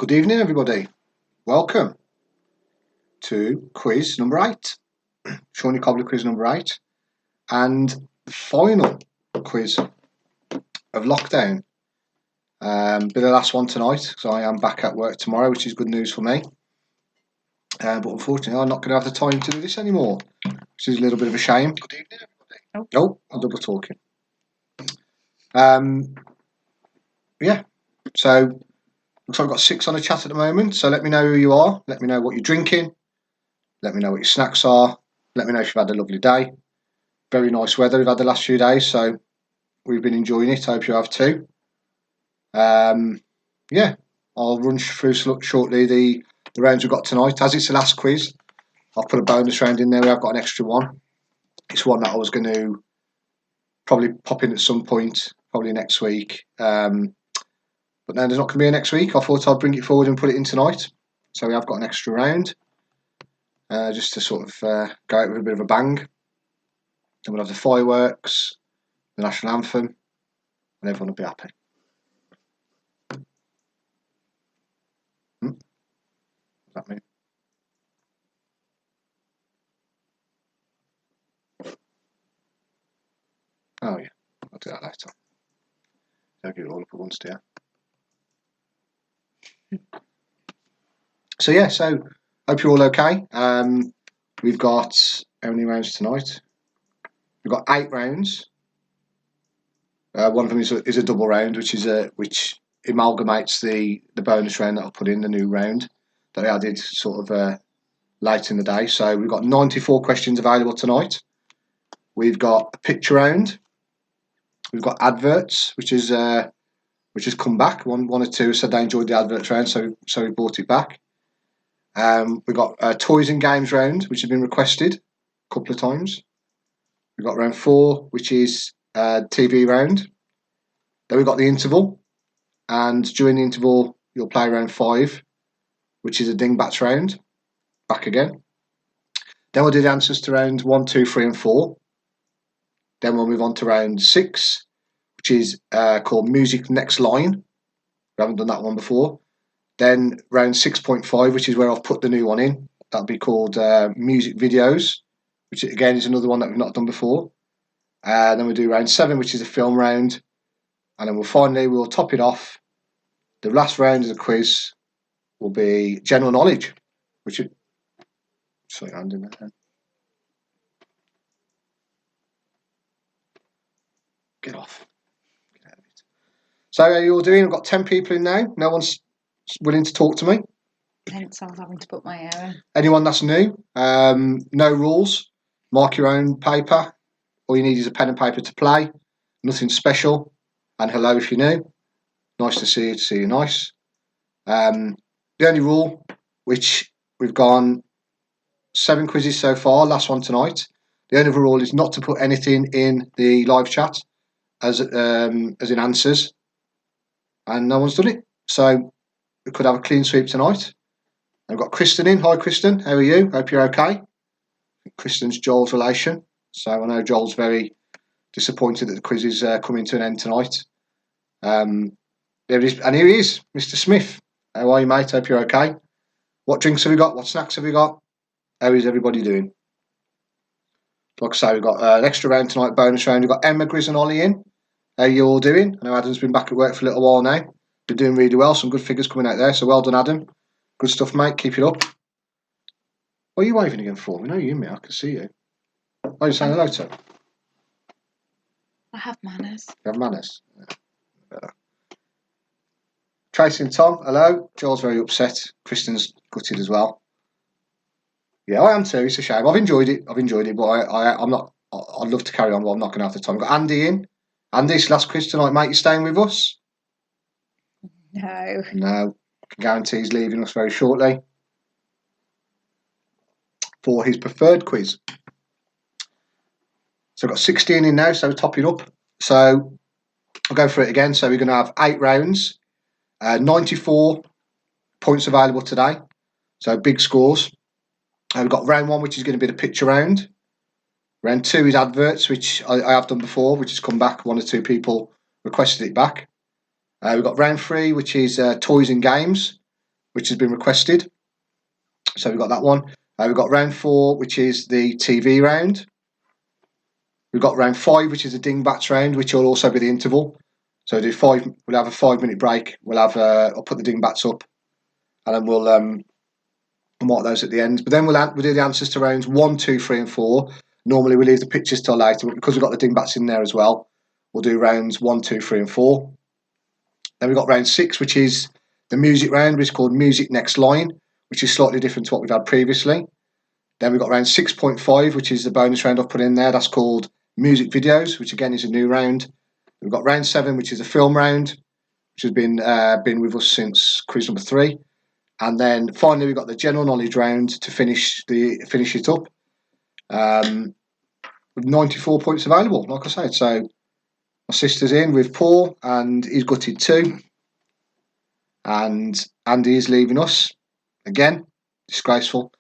Good evening, everybody. Welcome to quiz number 8, Shauny Cobbler quiz number 8, and the final quiz of lockdown. Be the last one tonight, so I am back at work tomorrow, which is good news for me. But unfortunately, I'm not going to have the time to do this anymore, which is a little bit of a shame. Good evening, everybody. Oh, I'm double talking. Yeah, so looks like I've got 6 on the chat at the moment, so let me know who you are, let me know what you're drinking, let me know what your snacks are, let me know if you've had a lovely day. Very nice weather we've had the last few days, so we've been enjoying it. I hope you have too. Yeah, I'll run through shortly the rounds we've got tonight. As it's the last quiz, I'll put a bonus round in there. We have got an extra one. It's one that I was going to probably pop in at some point, probably next week. But now there's not going to be a next week. I thought I'd bring it forward and put it in tonight. So we have got an extra round, just to sort of go out with a bit of a bang. Then we'll have the fireworks, the national anthem, and everyone will be happy. What does that mean? Oh yeah, I'll do that later. I'll get it all up at once, dear. So yeah, so hope you're all okay. We've got how many rounds tonight? We've got 8 rounds. One of them is a double round, which amalgamates the bonus round that I'll put in, the new round that I added sort of late in the day. So we've got 94 questions available tonight. We've got a picture round. We've got adverts, which has come back. One or two said they enjoyed the adverts round, so we brought it back. We've got a toys and games round, which has been requested a couple of times. We've got round 4, which is TV round. Then we've got the interval, and during the interval you'll play round 5, which is a dingbats round. Back again. Then we'll do the answers to round 1, 2, 3, and 4. Then we'll move on to round 6, which is called Music Next Line. We haven't done that one before. Then round 6.5, which is where I've put the new one in. That'll be called Music Videos, which again is another one that we've not done before. Then we'll do round 7, which is a film round. And then we'll top it off. The last round of the quiz will be general knowledge, which is... Sorry, hand in there. Get off. Get out of it. So how are you all doing? I've got 10 people in now. No one's willing to talk to me. Hence I was having to put my hair in. Anyone that's new, no rules. Mark your own paper. All you need is a pen and paper to play. Nothing special. And hello if you're new. Nice to see you nice. The only rule, which we've gone 7 quizzes so far, last one tonight. The only rule is not to put anything in the live chat as in answers. And no one's done it. So we could have a clean sweep tonight. I've got Kristen in. Hi, Kristen. How are you? Hope you're okay. Kristen's Joel's relation. So I know Joel's very disappointed that the quiz is coming to an end tonight. There it is. And here he is, Mr. Smith. How are you, mate? Hope you're okay. What drinks have we got? What snacks have we got? How is everybody doing? Like I say, we've got an extra round tonight, bonus round. We've got Emma, Grizz and Ollie in. How are you all doing? I know Adam's been back at work for a little while now. Been doing really well. Some good figures coming out there. So well done, Adam. Good stuff, mate. Keep it up. What are you waving again for? We know you're in me. I can see you. Oh, you're saying hello to? I have manners. You have manners? Yeah. Tracy and Tom, hello. Joel's very upset. Kristen's gutted as well. Yeah, I am too. It's a shame. I've enjoyed it, but I'm not. I'd love to carry on, but I'm not going to have the time. We've got Andy in. Andy, it's last quiz tonight, mate. You staying with us? No. No. I can guarantee he's leaving us very shortly for his preferred quiz. So I've got 16 in now, so top it up. So I'll go for it again. So we're going to have 8 rounds, 94 points available today. So big scores. We've got round 1, which is going to be the picture round. Round 2 is adverts, which I have done before, which has come back. 1 or 2 people requested it back. We've got round 3, which is toys and games. which has been requested. So we've got that one. We've got round 4, which is the TV round. We've got round 5, which is the dingbats round, which will also be the interval. So we'll have a 5-minute break. I'll put the dingbats up, and then we'll mark those at the end. But then we'll do the answers to rounds 1, 2, 3, and 4. Normally we leave the pictures till later, but because we've got the dingbats in there as well, we'll do rounds 1, 2, 3, and 4. Then we've got round 6, which is the music round, which is called Music Next Line, which is slightly different to what we've had previously. Then we've got round 6.5, which is the bonus round I've put in there. That's called Music Videos, which again is a new round. We've got round 7, which is a film round, which has been with us since quiz number 3. And then finally we've got the general knowledge round to finish it up. With 94 points available, like I said. So my sister's in with Paul, and he's gutted too. And Andy is leaving us again, disgraceful.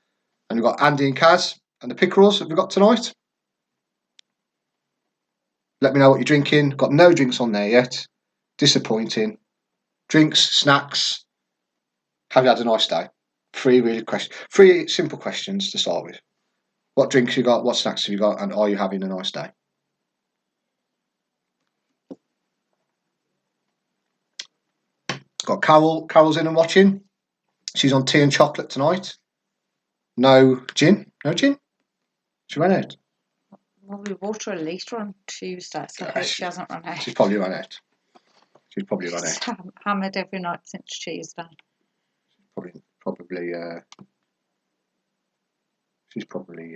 And we've got Andy and Kaz and the pickerels that we've got tonight. Let me know what you're drinking. Got no drinks on there yet. Disappointing. Drinks, snacks. Have you had a nice day? 3 simple questions to start with. What drinks you got? What snacks have you got? And are you having a nice day? Got Carol. Carol's in and watching. She's on tea and chocolate tonight. No gin. No gin. She ran out. Well, we bought her a litre on Tuesday, so I hope she hasn't run out. She's probably run out. She's Hammered every night since Tuesday. She's probably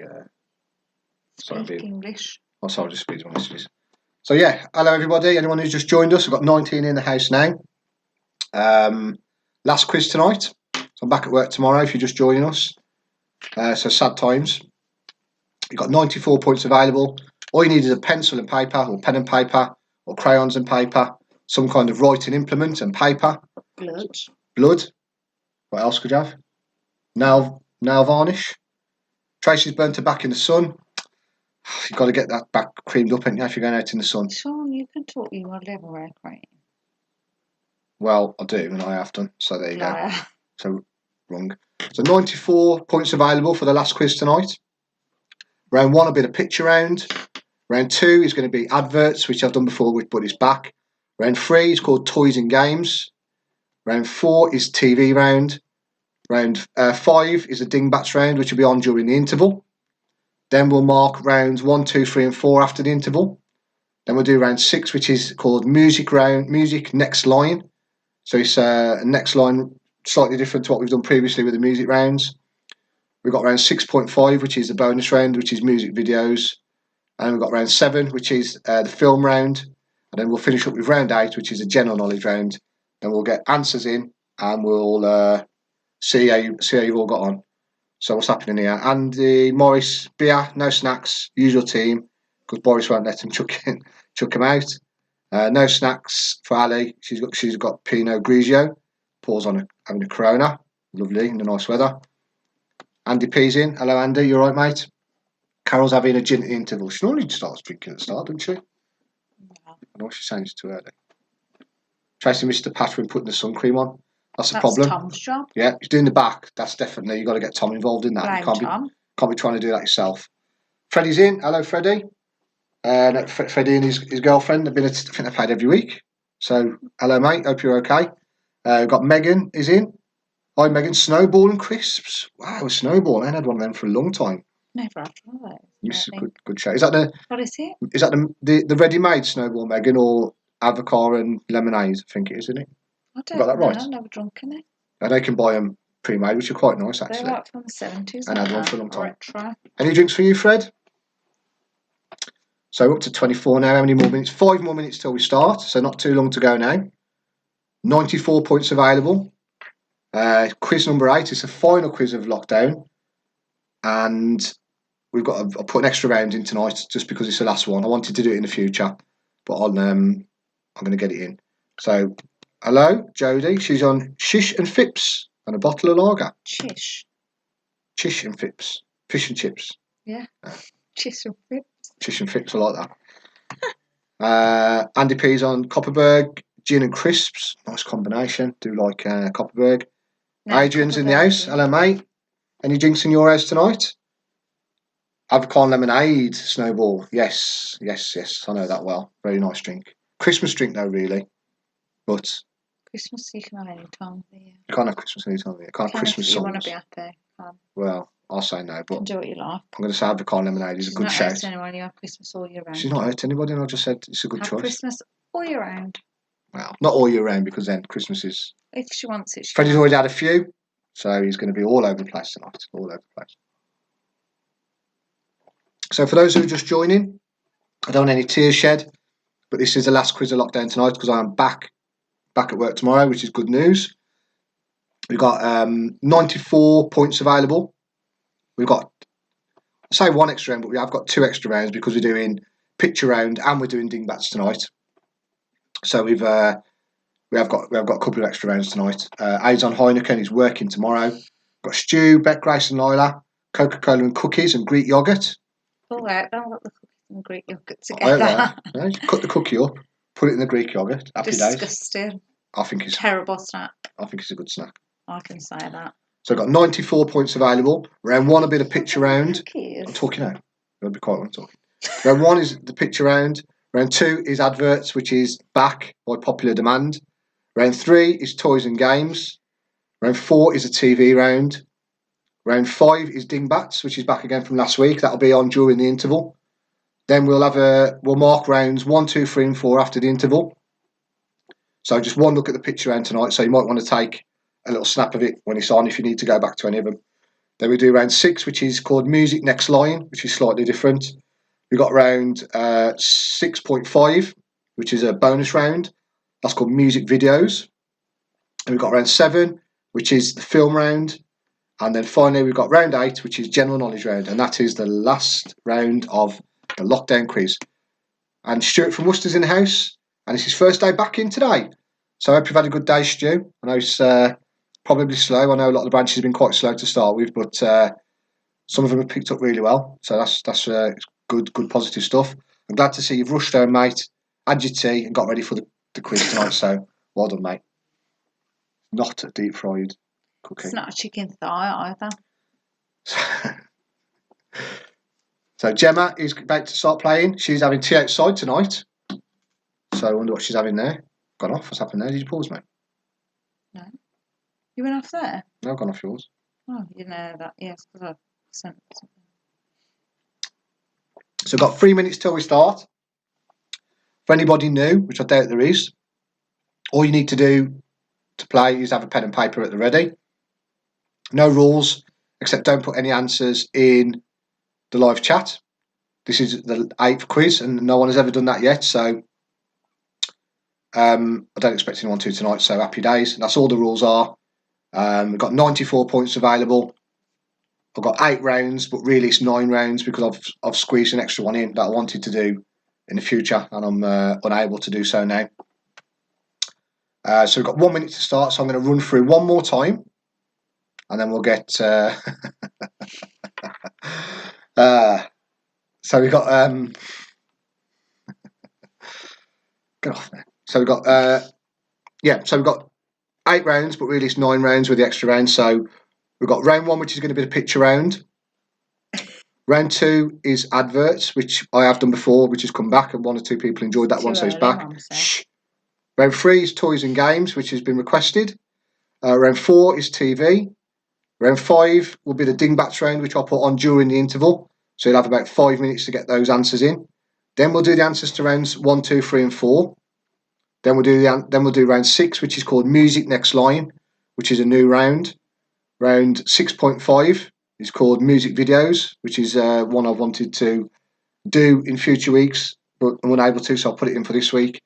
Speak English. Oh, sorry, just speak English. So yeah, hello everybody. Anyone who's just joined us, we've got 19 in the house now. Last quiz tonight. So I'm back at work tomorrow if you're just joining us. So sad times. You've got 94 points available. All you need is a pencil and paper, or pen and paper, or crayons and paper, some kind of writing implement and paper. Blood. What else could you have? Nail varnish. Tracy's burnt her back in the sun. You've got to get that back creamed up, ain't you, if you're going out in the sun. Sean, you can talk you will never wear cream. Well, I do, and I have done. So there you go. So wrong. So 94 points available for the last quiz tonight. Round 1 will be the picture round. Round 2 is going to be adverts, which I've done before, but it's back. Round 3 is called toys and games. Round 4 is TV round. Round 5 is a dingbats round, which will be on during the interval. Then we'll mark rounds 1, 2, 3, and 4 after the interval. Then we'll do round 6, which is called music next line. So it's a next line slightly different to what we've done previously with the music rounds. We've got round 6.5, which is the bonus round, which is music videos. And we've got round 7, which is the film round. And then we'll finish up with round 8, which is a general knowledge round. Then we'll get answers in, and we'll see how you've all got on. So what's happening here? Andy, Morris, beer, no snacks, usual team, because Boris won't let him chuck him out. No snacks for Ali. She's got Pinot Grigio. Paul's having a Corona. Lovely in the nice weather. Andy P's in. Hello, Andy. You all right, mate? Carol's having a gin at the interval. She normally starts drinking at the start, doesn't she? No. I know she's saying it's too early. Tracy missed the patch when putting the sun cream on. That's a problem. That's Tom's job. Yeah, he's doing the back. That's definitely, you've got to get Tom involved in that. You can't be trying to do that yourself. Freddie's in. Hello, Freddie. Freddie and his girlfriend have been. I think they've played every week. So hello, mate. Hope you're okay. We've got Megan is in. Hi, Megan. Snowball and crisps. Wow, a snowball. I ain't had one of them for a long time. Never had one of those. This is a good show. Is that the? What is it? Is that the ready-made snowball, Megan, or avocado and lemonade? I think it is, isn't it? I don't got that know. right? I've never drunk in it. And they can buy them pre-made, which are quite nice actually. They're like from the 70s. And had one for a long time. Retro. Any drinks for you, Fred? So up to 24 now. How many more minutes? 5 more minutes till we start. So not too long to go now. 94 points available. Quiz number 8 is the final quiz of lockdown. And I'll put an extra round in tonight just because it's the last one. I wanted to do it in the future, but I'm going to get it in. So, hello, Jodie. She's on Shish and Fips and a bottle of lager. Chish. Chish and Fips. Fish and chips. Yeah. Chish and Fips. Chish and Fips, I like that. Andy P's on Copperberg, gin and crisps. Nice combination. Do like Copperberg. No, Adrian's in the couple of house. Hello, mate. Any drinks in your house tonight? Avocado lemonade, Snowball. Yes. I know that well. Very nice drink. Christmas drink though, really. But Christmas you can have any time of the year. you can't have Christmas any time of the year. Can't have Can Christmas if you songs. want to be happy. Well, I'll say no, but Can do what you like. I'm going to say avocado lemonade is a She's good not shout. hurting anyone. You have Christmas all year round. She's not hurt anybody, and I just said it's a good Have choice. Christmas all year round. Well, not all year round because then Christmas is. If she wants it, she Freddie's can. already had a few, so he's going to be all over the place tonight. All over the place. So for those who are just joining, I don't want any tears shed, but this is the last quiz of lockdown tonight because I am back at work tomorrow, which is good news. We've got 94 points available. We've got, I say one extra round, but we have got 2 extra rounds because we're doing picture round and we're doing dingbats tonight. So we have got a couple of extra rounds tonight. Aids on Heineken is working tomorrow. We've got Stu, Beck, Grace and Lila, Coca-Cola and cookies and Greek yoghurt. All right, don't let the cookies and Greek yogurt Oh, together. yeah. Cut the cookie up, put it in the Greek yoghurt. Happy days. Disgusting. I think it's Terrible snack. I think it's a good snack. I can say that. So I've got 94 points available. Round 1 will be the picture round. Cookies. I'm talking now. I'll be quiet when I'm talking. Round 1 is the picture round. Round 2 is adverts, which is back by popular demand. Round 3 is toys and games. Round 4 is a TV round. Round 5 is dingbats, which is back again from last week. That'll be on during the interval. Then we'll mark rounds 1, 2, 3, and 4 after the interval. So just one look at the picture round tonight. So you might want to take a little snap of it when it's on if you need to go back to any of them. Then we do round 6, which is called Music Next Line, which is slightly different. We've got round 6.5, which is a bonus round. That's called Music Videos. And we've got round 7, which is the film round. And then finally, we've got round 8, which is General Knowledge round. And that is the last round of the lockdown quiz. And Stuart from Worcester's in the house. And it's his first day back in today. So I hope you've had a good day, Stu. I know it's probably slow. I know a lot of the branches have been quite slow to start with, but some of them have picked up really well. So that's good positive stuff. I'm glad to see you've rushed home, mate, had your tea and got ready for the quiz tonight. So well done, mate. Not a deep fried cookie. It's not a chicken thigh either. So Gemma is about to start playing. She's having tea outside tonight. So I wonder what she's having there. Gone off. What's happened there? Did you pause, mate? No. You went off there? No, I've gone off yours. Oh, you know that. Yes, because I sent something. So we've got 3 minutes till we start. For anybody new, which I doubt there is, all you need to do to play is have a pen and paper at the ready. No rules, except don't put any answers in the live chat. This is the 8th quiz, and no one has ever done that yet, so I don't expect anyone to tonight, so happy days. That's all the rules are. We've got 94 points available. I've got 8 rounds, but really it's 9 rounds because I've squeezed an extra one in that I wanted to do in the future, and I'm unable to do so now. So we've got 1 minute to start, so I'm going to run through one more time, and then we'll get... so we've got... get off there. So we've got... so we've got 8 rounds, but really it's 9 rounds with the extra round. So we've got round 1, which is going to be the picture round. Round 2 is adverts, which I have done before, which has come back, and 1 or 2 people enjoyed that one, so it's back. Shh. Round 3 is toys and games, which has been requested. Round 4 is TV. Round 5 will be the dingbats round, which I'll put on during the interval. So you'll have about 5 minutes to get those answers in. Then we'll do the answers to rounds 1, 2, 3, and 4. Then we'll do round 6, which is called Music Next Line, which is a new round. Round 6.5 is called Music Videos, which is one I've wanted to do in future weeks, but I'm unable to, so I'll put it in for this week.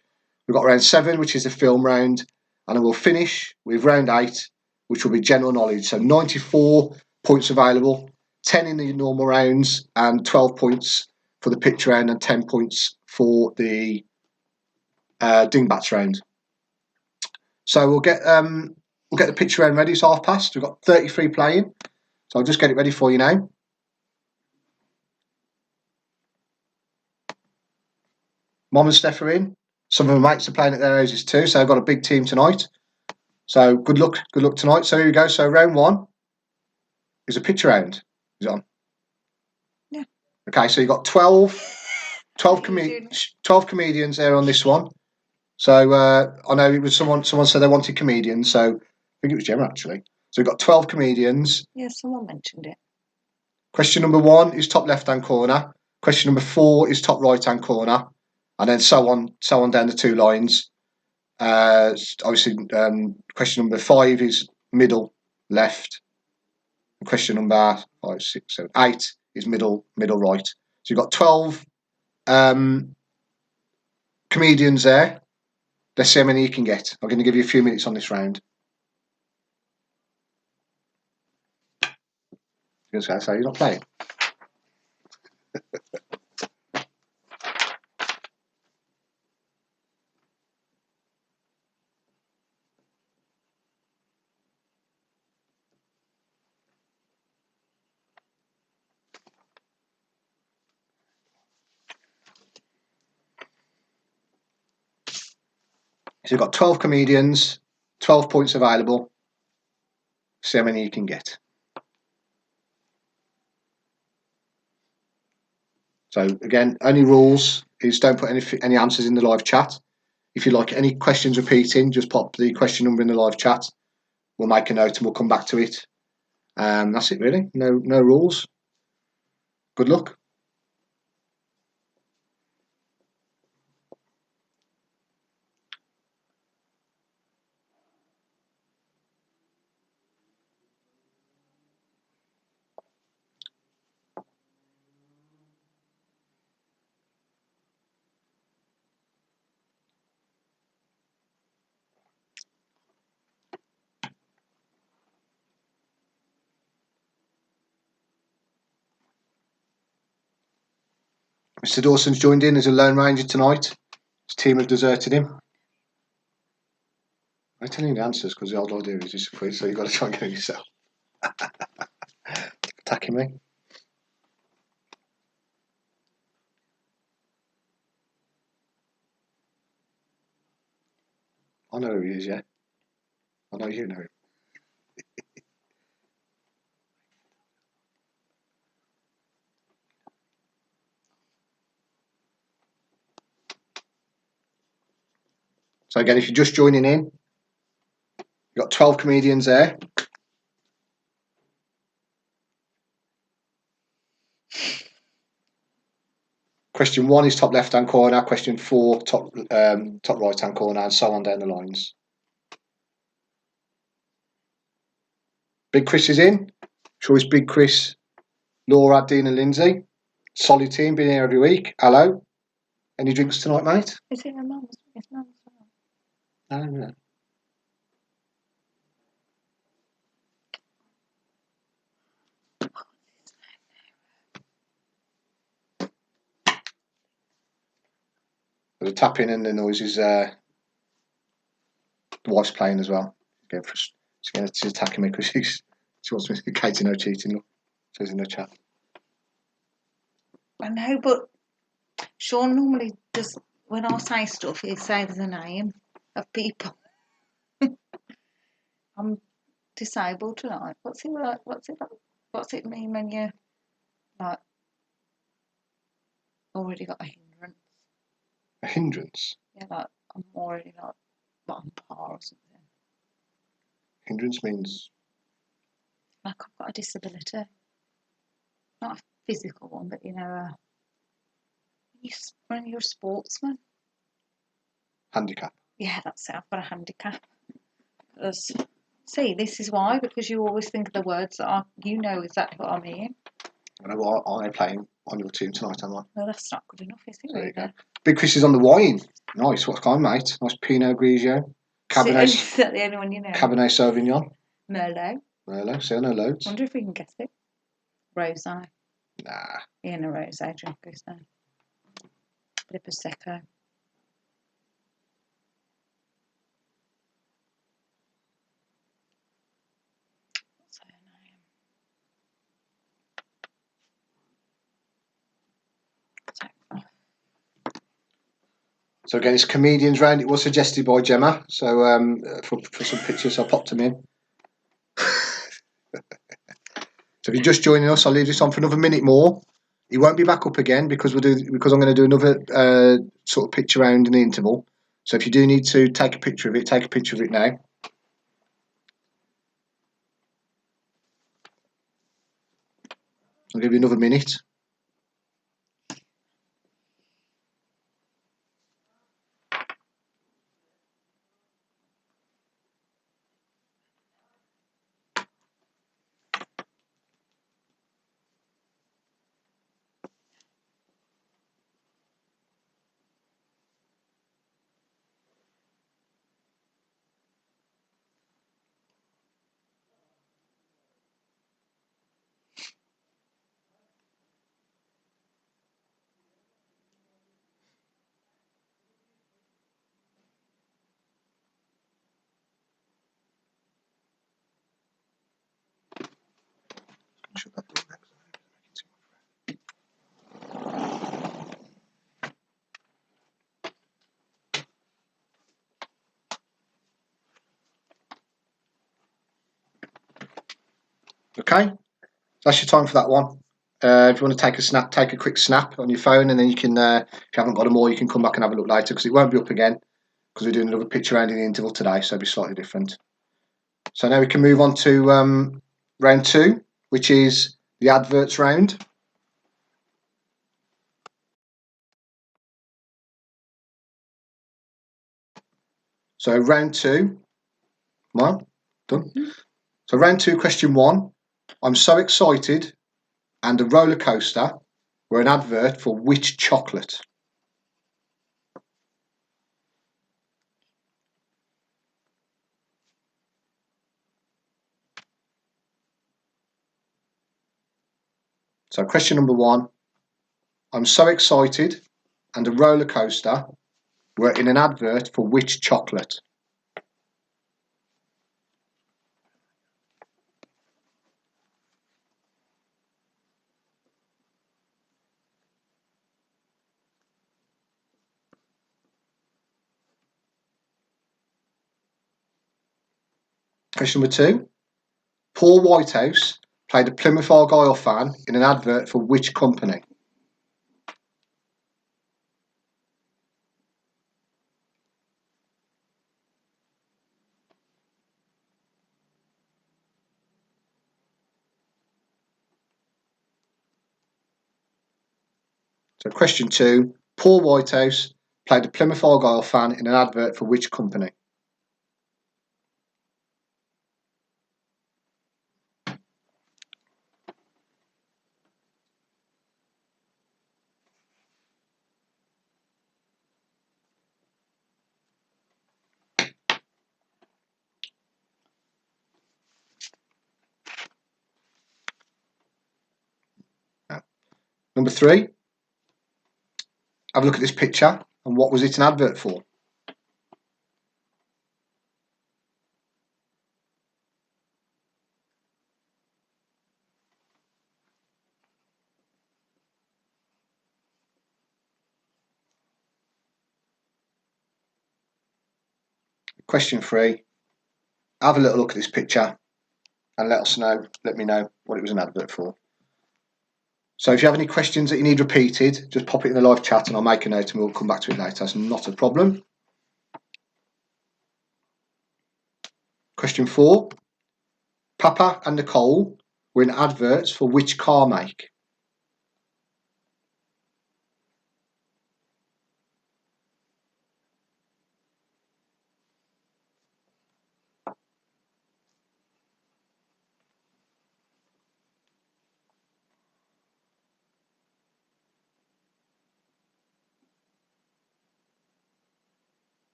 We've got round 7, which is the film round, and then we'll finish with round 8, which will be general knowledge. So 94 points available, 10 in the normal rounds, and 12 points for the picture round, and 10 points for the dingbats round. So we'll get the picture round ready. It's past. We've got 33 playing, so I'll just get it ready for you now. Mom and Steph are in. Some of my mates are playing at their houses too, so I've got a big team tonight. So good luck tonight. So here we go. So round 1 is a picture round. Is it on? Yeah. Okay, so you got 12 What are you doing? 12 comedians there on this one. So I know it was someone said they wanted comedians, so I think it was Gemma actually. So we've got 12 comedians. Yeah, someone mentioned it. Question number 1 is top left-hand corner. Question number 4 is top right-hand corner, and then so on down the 2 lines. Obviously, question number 5 is middle left. Question number 5, 6, 7, 8 is middle right. So you've got 12 comedians there. Let's see how many you can get. I'm going to give you a few minutes on this round. You're going to say you're not playing. So you've got 12 comedians, 12 points available. See how many you can get. So again, only rules is don't put any answers in the live chat. If you like any questions repeating, just pop the question number in the live chat. We'll make a note and we'll come back to it. That's it really. No rules. Good luck. Mr. Dawson's joined in as a Lone Ranger tonight. His team have deserted him. I'm telling you the answers because the old idea is just a quiz, so you've got to try and get it yourself. Attacking me. I know who he is, yeah. I know you know him. So again, if you're just joining in, you've got 12 comedians there. Question 1 is top left-hand corner. Question 4, top right-hand corner, and so on down the lines. Big Chris is in. Sure it's Big Chris, Laura, Dean and Lindsay. Solid team, been here every week. Hello. Any drinks tonight, mate? Is it your mum's? It's mum's. No. The tapping and the noises. The wife's playing as well. She's attacking me because she wants me to Katie no cheating. Look, says in the chat. I know, but Sean normally does, when I say stuff, he says the name of people. I'm disabled tonight. What's it like? What's it mean when you like already got a hindrance? A hindrance? Yeah, like I'm already like bottom par or something. Hindrance means Like I've got a disability. Not a physical one, but you know, when you're a sportsman. handicap. Yeah, that's it. I've got a handicap. See, this is why, because you always think of the words that you know exactly what I mean. I know what I'm playing on your team tonight, am I? Well, that's not good enough, is it? There you go. Big Chris is on the wine. Nice. What kind, mate? Nice Pinot Grigio. Cabernet. Is that the only one you know? Cabernet Sauvignon. Merlot. See, I know loads. Wonder if we can guess it. Rosé. Nah. Ian a rosé drinker, so. Bit of Prosecco. What's her name? So again, it's comedians round. It was suggested by Gemma, so for some pictures, I popped them in. So if you're just joining us, I'll leave this on for another minute more. It won't be back up again because I'm going to do another sort of picture round in the interval. So if you do need to take a picture of it, take a picture of it now. I'll give you another minute. Okay, that's your time for that one. If you want to take a snap, take a quick snap on your phone, and then you can, if you haven't got them all, you can come back and have a look later because it won't be up again because we're doing another picture round in the interval today, so it'll be slightly different. So now we can move on to round 2, which is the adverts round. So round 2, come on, done. So round 2, question 1. I'm so excited, and a roller coaster were an advert for which chocolate? So question number 1. I'm so excited, and a roller coaster were in an advert for which chocolate? Question number 2. Paul Whitehouse played a Plymouth Argyle fan in an advert for which company? So question 2. Paul Whitehouse played a Plymouth Argyle fan in an advert for which company? Number 3. Have a look at this picture and what was it an advert for? Question 3. Have a little look at this picture and let me know what it was an advert for. So if you have any questions that you need repeated, just pop it in the live chat and I'll make a note and we'll come back to it later. That's not a problem. Question 4. Papa and Nicole were in adverts for which car make?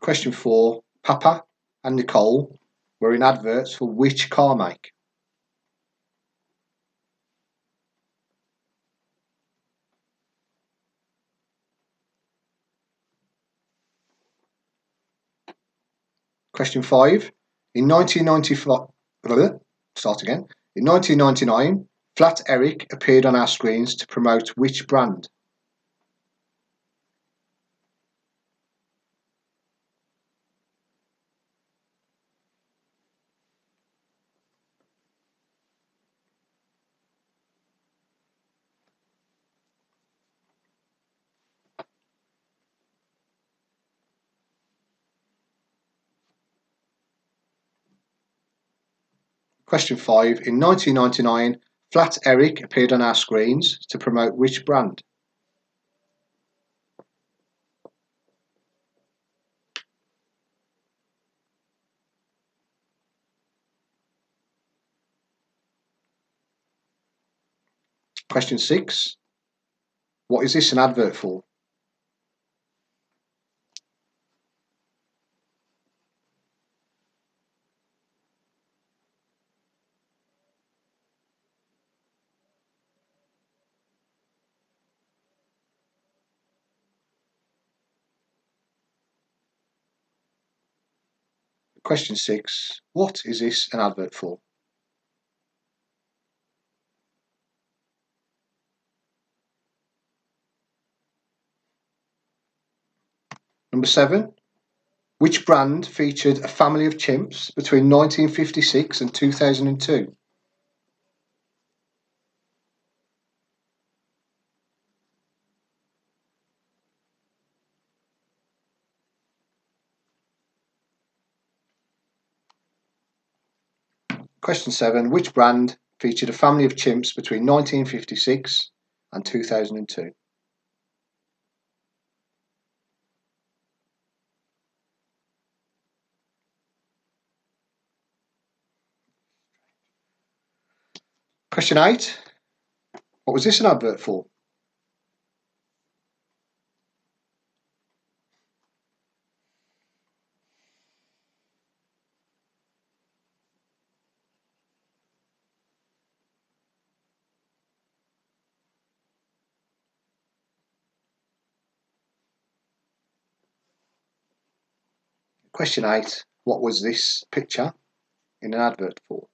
Question 4. Papa and Nicole were in adverts for which car make? Question 5. In 1995, start again. In 1999, Flat Eric appeared on our screens to promote which brand? Question 5. In 1999, Flat Eric appeared on our screens to promote which brand? Question 6. What is this an advert for? Question 6. What is this an advert for? Number 7. Which brand featured a family of chimps between 1956 and 2002? Question 7. Which brand featured a family of chimps between 1956 and 2002? Question 8. What was this an advert for? Question 8. What was this picture in an advert for?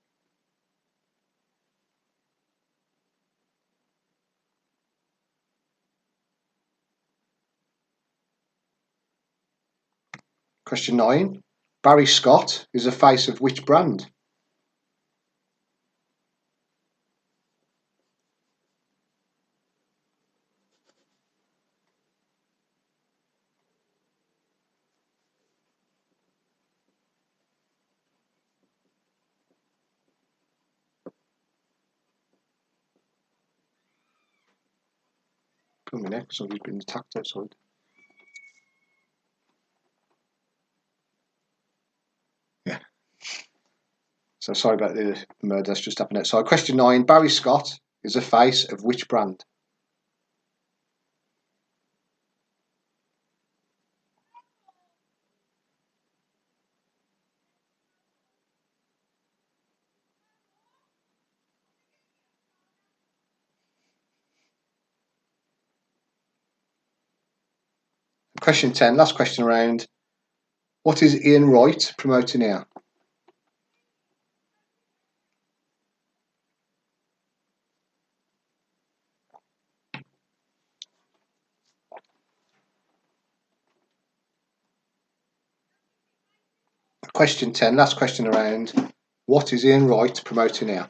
Question 9. Barry Scott is the face of which brand? Come on, next, so we've been attacked outside. Yeah. So sorry about the murder that's just happened outside. Question 9. Barry Scott is the face of which brand? Question 10. Last question around. What is Ian Wright promoting here? Question 10. Last question around. What is Ian Wright promoting here?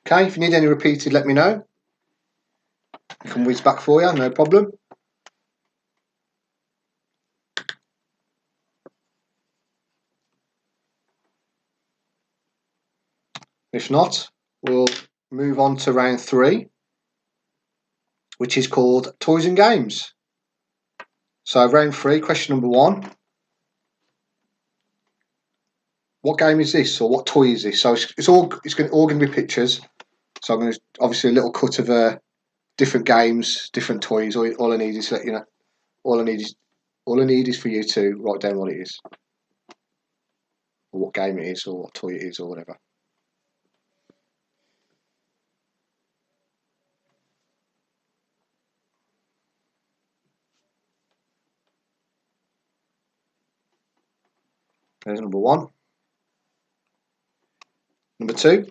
Okay, if you need any repeated, let me know. I can whiz back for you, no problem. If not, we'll move on to round 3, which is called Toys and Games. So round 3, question number 1. What game is this, or what toy is this? So it's all going to be pictures. So I'm going to obviously a little cut of different games, different toys. All I need is to let you know. All I need is for you to write down what it is, or what game it is, or what toy it is, or whatever. There's number 1. Number 2.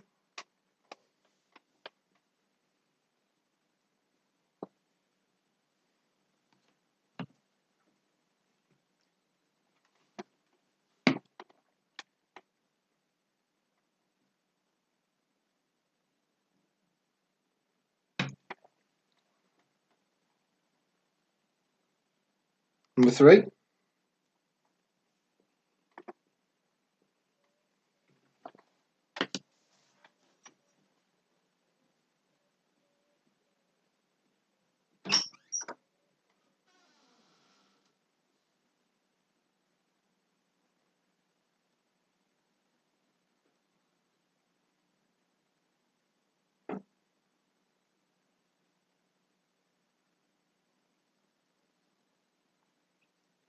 Number 3.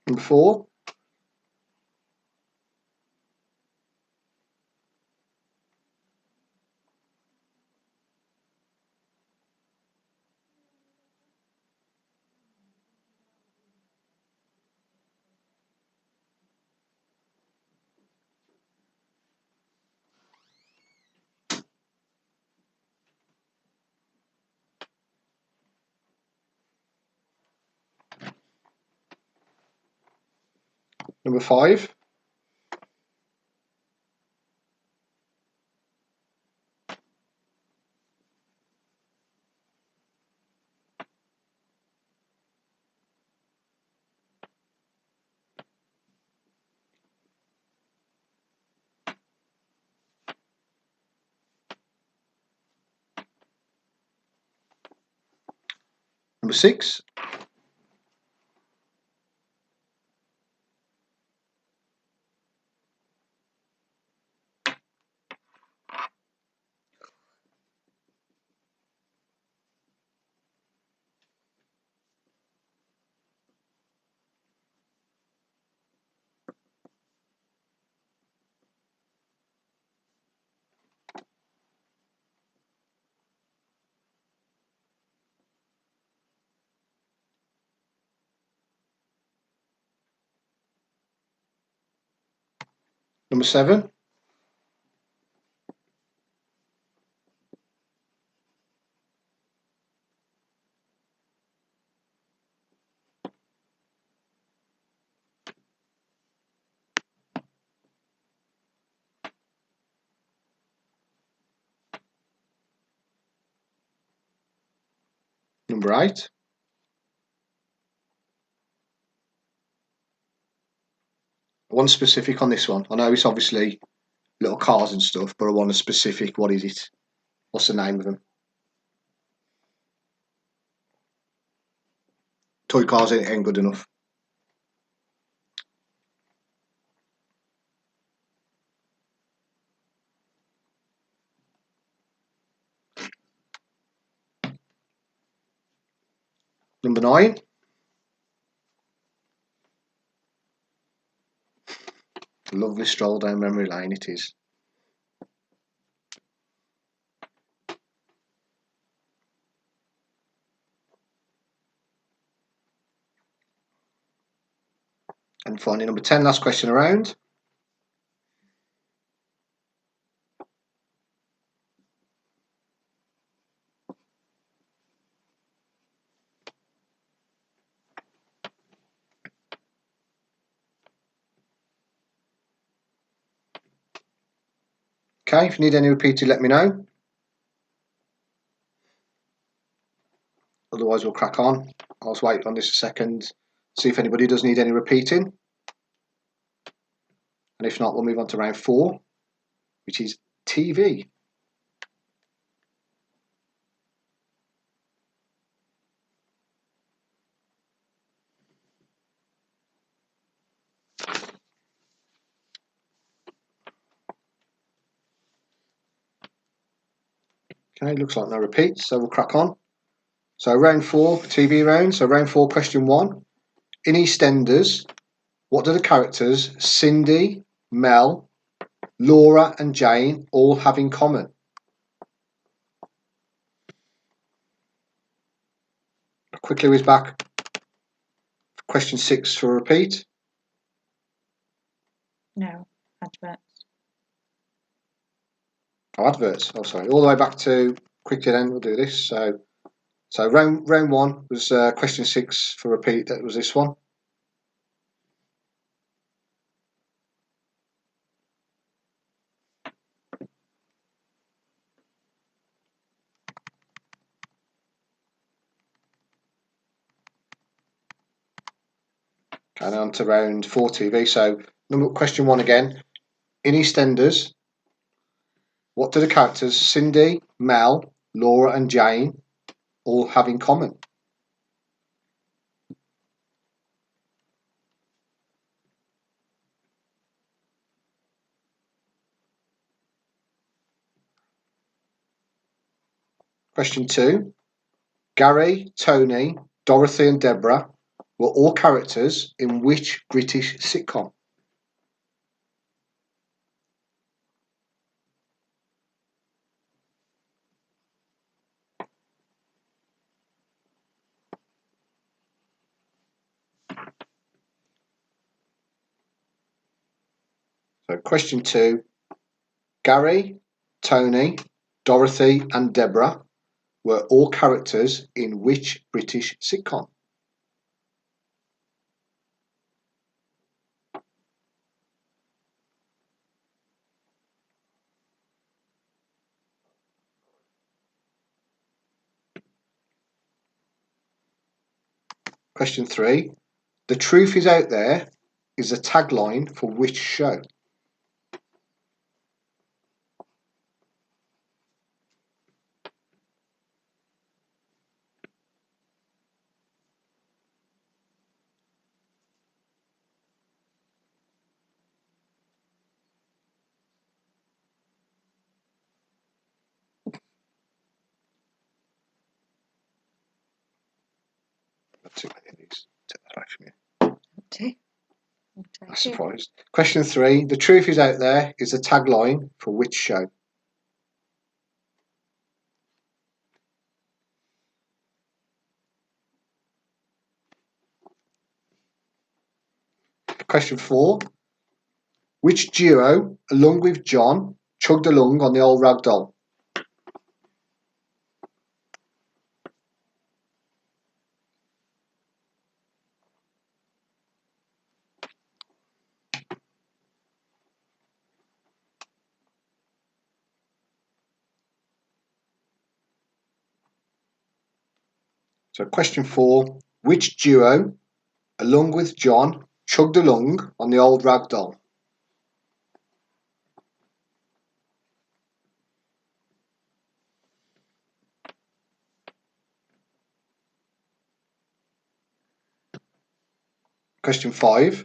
Number 4. Number 5. Number 6. Number 7. Number 8. I want specific on this one. I know it's obviously little cars and stuff, but I want a specific. What is it? What's the name of them? Toy cars ain't good enough. Number 9. A lovely stroll down memory lane it is. And finally, number 10, last question around. Okay, if you need any repeated, let me know. Otherwise, we'll crack on. I'll wait on this a second, see if anybody does need any repeating. And if not, we'll move on to round 4, which is TV. Okay, looks like no repeats, so we'll crack on. So round 4, TV round. So round 4, question 1. In EastEnders, what do the characters Cindy, Mel, Laura and Jane all have in common? Quickly whiz back. Question 6 for a repeat. No, adverts. Oh, adverts. Oh, sorry. All the way back to quickly. Then we'll do this. So round 1 was question 6 for repeat. That was this one. And on to round 4 TV. So question 1 again. In EastEnders, what do the characters Cindy, Mel, Laura and Jane all have in common? Question 2. Gary, Tony, Dorothy and Deborah were all characters in which British sitcom? So question 2. Gary, Tony, Dorothy and Deborah were all characters in which British sitcom? Question 3. The truth is out there is a tagline for which show? Not too many of these. Take that away from you. Okay. I'm surprised. Question 3. The truth is out there is a tagline for which show? Question 4. Which duo, along with John, chugged along on the old rag doll? So question 4. Which duo, along with John, chugged along on the old rag doll? Question 5.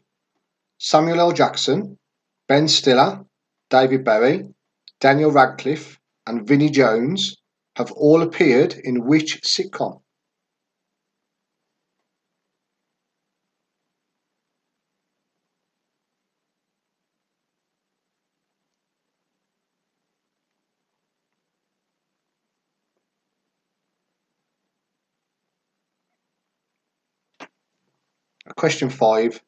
Samuel L. Jackson, Ben Stiller, David Bowie, Daniel Radcliffe and Vinnie Jones have all appeared in which sitcom? Question 5.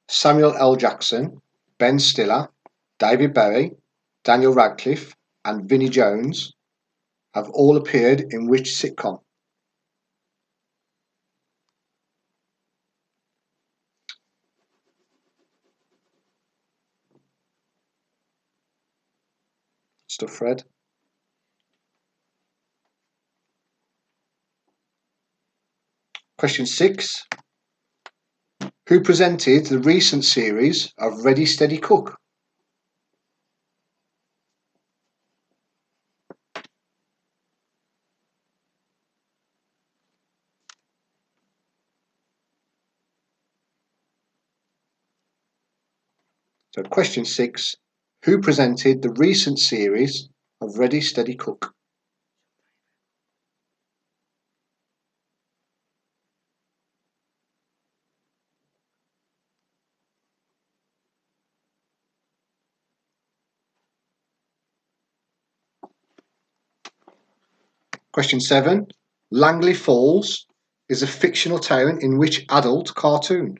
Samuel L. Jackson, Ben Stiller, David Bowie, Daniel Radcliffe and Vinnie Jones have all appeared in which sitcom? Stuff, Fred. Question 6. Who presented the recent series of Ready Steady Cook? So question 6. Who presented the recent series of Ready Steady Cook? Question 7. Langley Falls is a fictional town in which adult cartoon?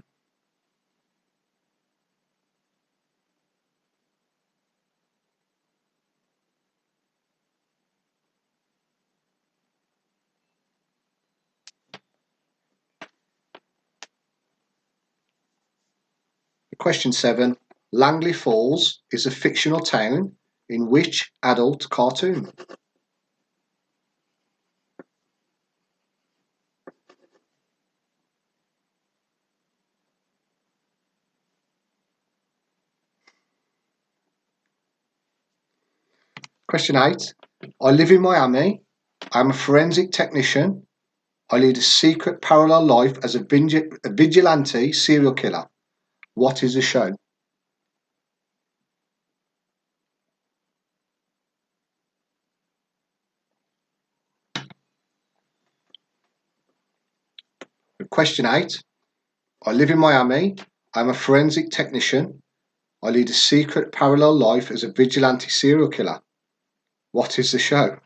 Question 7. Langley Falls is a fictional town in which adult cartoon? Question 8. I live in Miami. I'm a forensic technician. I lead a secret parallel life as a vigilante serial killer. What is the show? Question 8. I live in Miami. I'm a forensic technician. I lead a secret parallel life as a vigilante serial killer. What is the show?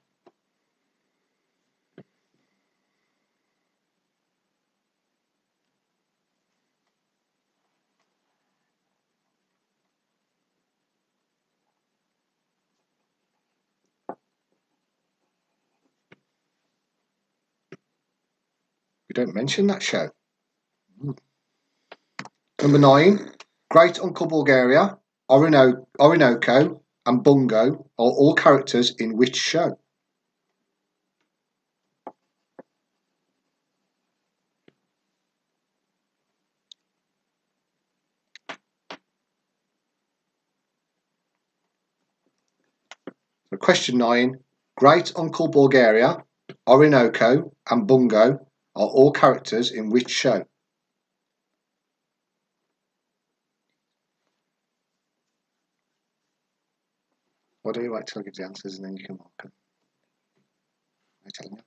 We don't mention that show. Number 9. Great Uncle Bulgaria, Orinoco, and Bungo are all characters in which show? So question 9. Great Uncle Bulgaria, Orinoco, and Bungo are all characters in which show? Why don't you wait till I give the answers and then you can mark them? I'm telling you.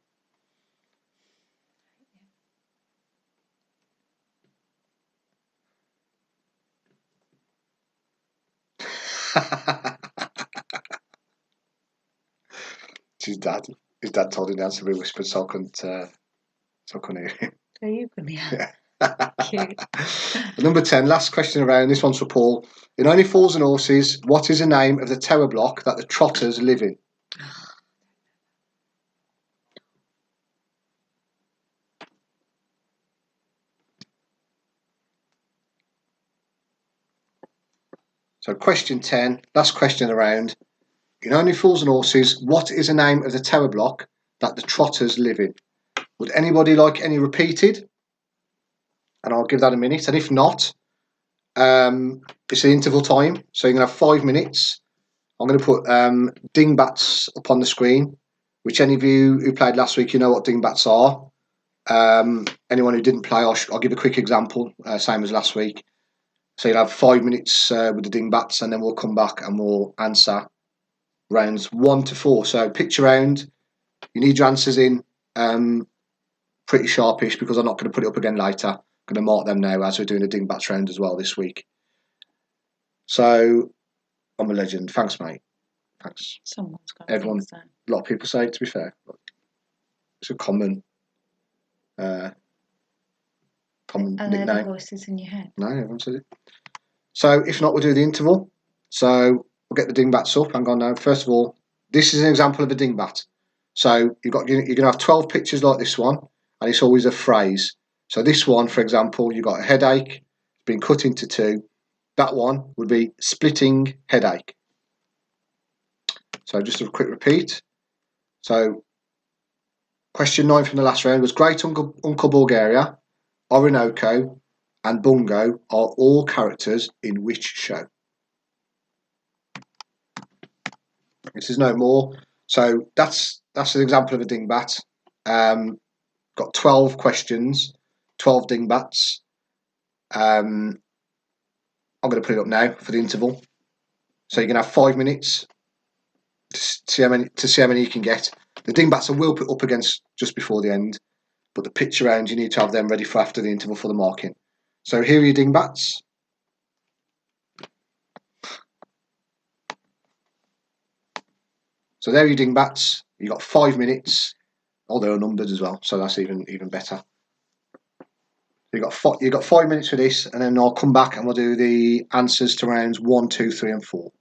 His dad told him the answer, but he whispered so I couldn't hear him. So you can hear. Cute. Number 10, last question around. This one's for Paul. In Only Fools and Horses, what is the name of the tower block that the Trotters live in? So question 10, last question around. In Only Fools and Horses, what is the name of the tower block that the Trotters live in? Would anybody like any repeated? And I'll give that a minute. And if not, it's an interval time. So you're going to have 5 minutes. I'm going to put dingbats up on the screen, which any of you who played last week, you know what dingbats are. Anyone who didn't play, I'll give a quick example, same as last week. So you'll have 5 minutes with the dingbats, and then we'll come back and we'll answer rounds 1 to 4. So picture round, you need your answers in pretty sharpish because I'm not going to put it up again later. I'm going to mark them now as we're doing a dingbats round as well this week. So I'm a legend. Thanks, mate. Thanks. Someone's got Everyone, things done. a lot of people say it, to be fair. It's a common Are there nickname. the voices in your head? No, everyone says it. So if not, we'll do the interval. So we'll get the dingbats up. Hang on now. First of all, this is an example of a dingbat. So you're going to have 12 pictures like this one, and it's always a phrase. So this one, for example, you've got a headache, it's been cut into 2. That one would be splitting headache. So just a quick repeat. So question 9 from the last round was Great Uncle Bulgaria, Orinoco, and Bungo are all characters in which show? This is no more. So that's an example of a dingbat. Got 12 questions, 12 dingbats. I'm going to put it up now for the interval. So you're going to have 5 minutes to see how many you can get. The dingbats I will put up against just before the end, but the picture round you need to have them ready for after the interval for the marking. So here are your dingbats. So there are your dingbats. You've got 5 minutes. Oh, they're numbered as well, so that's even better. You've got 5 minutes for this, and then I'll come back and we'll do the answers to rounds 1, 2, 3, and 4.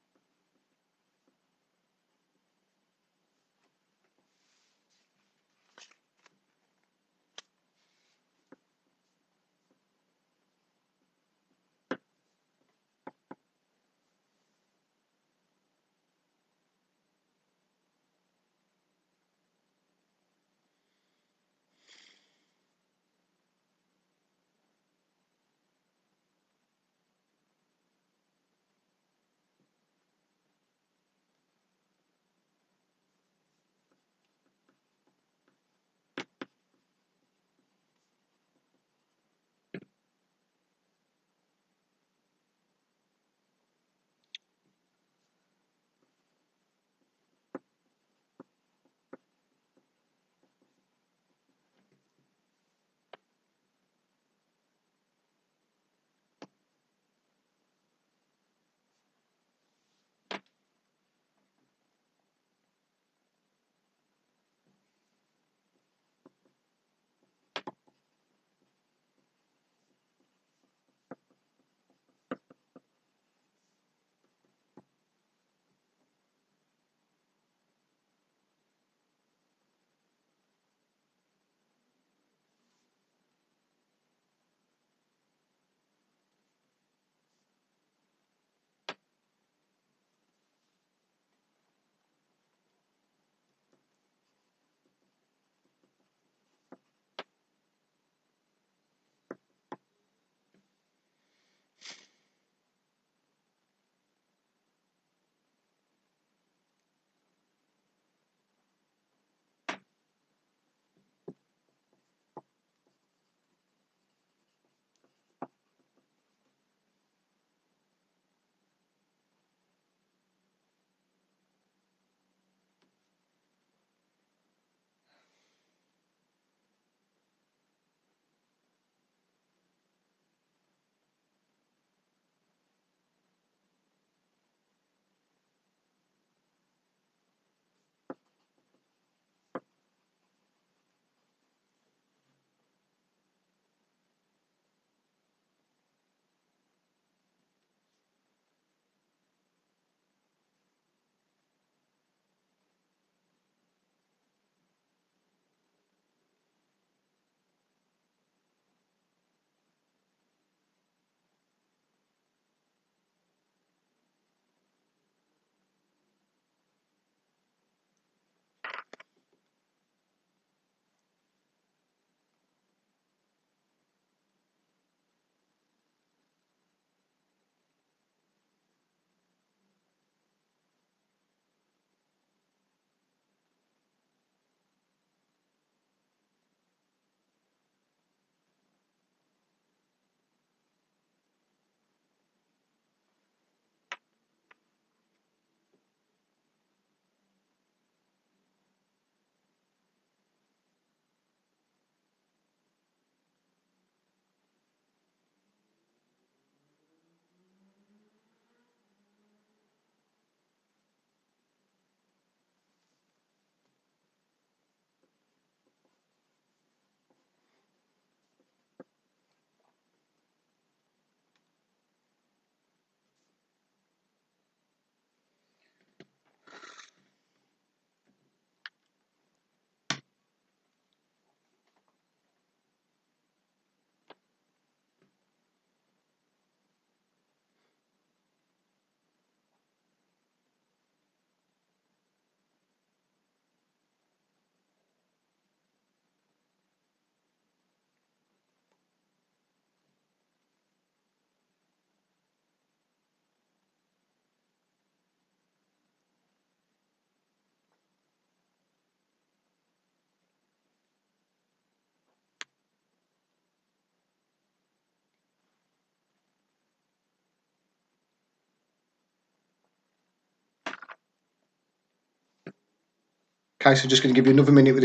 Okay, so just going to give you another minute with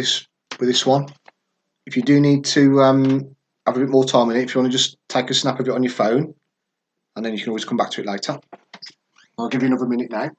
this one. If you do need to have a bit more time in it, if you want to just take a snap of it on your phone, and then you can always come back to it later. I'll give you another minute now.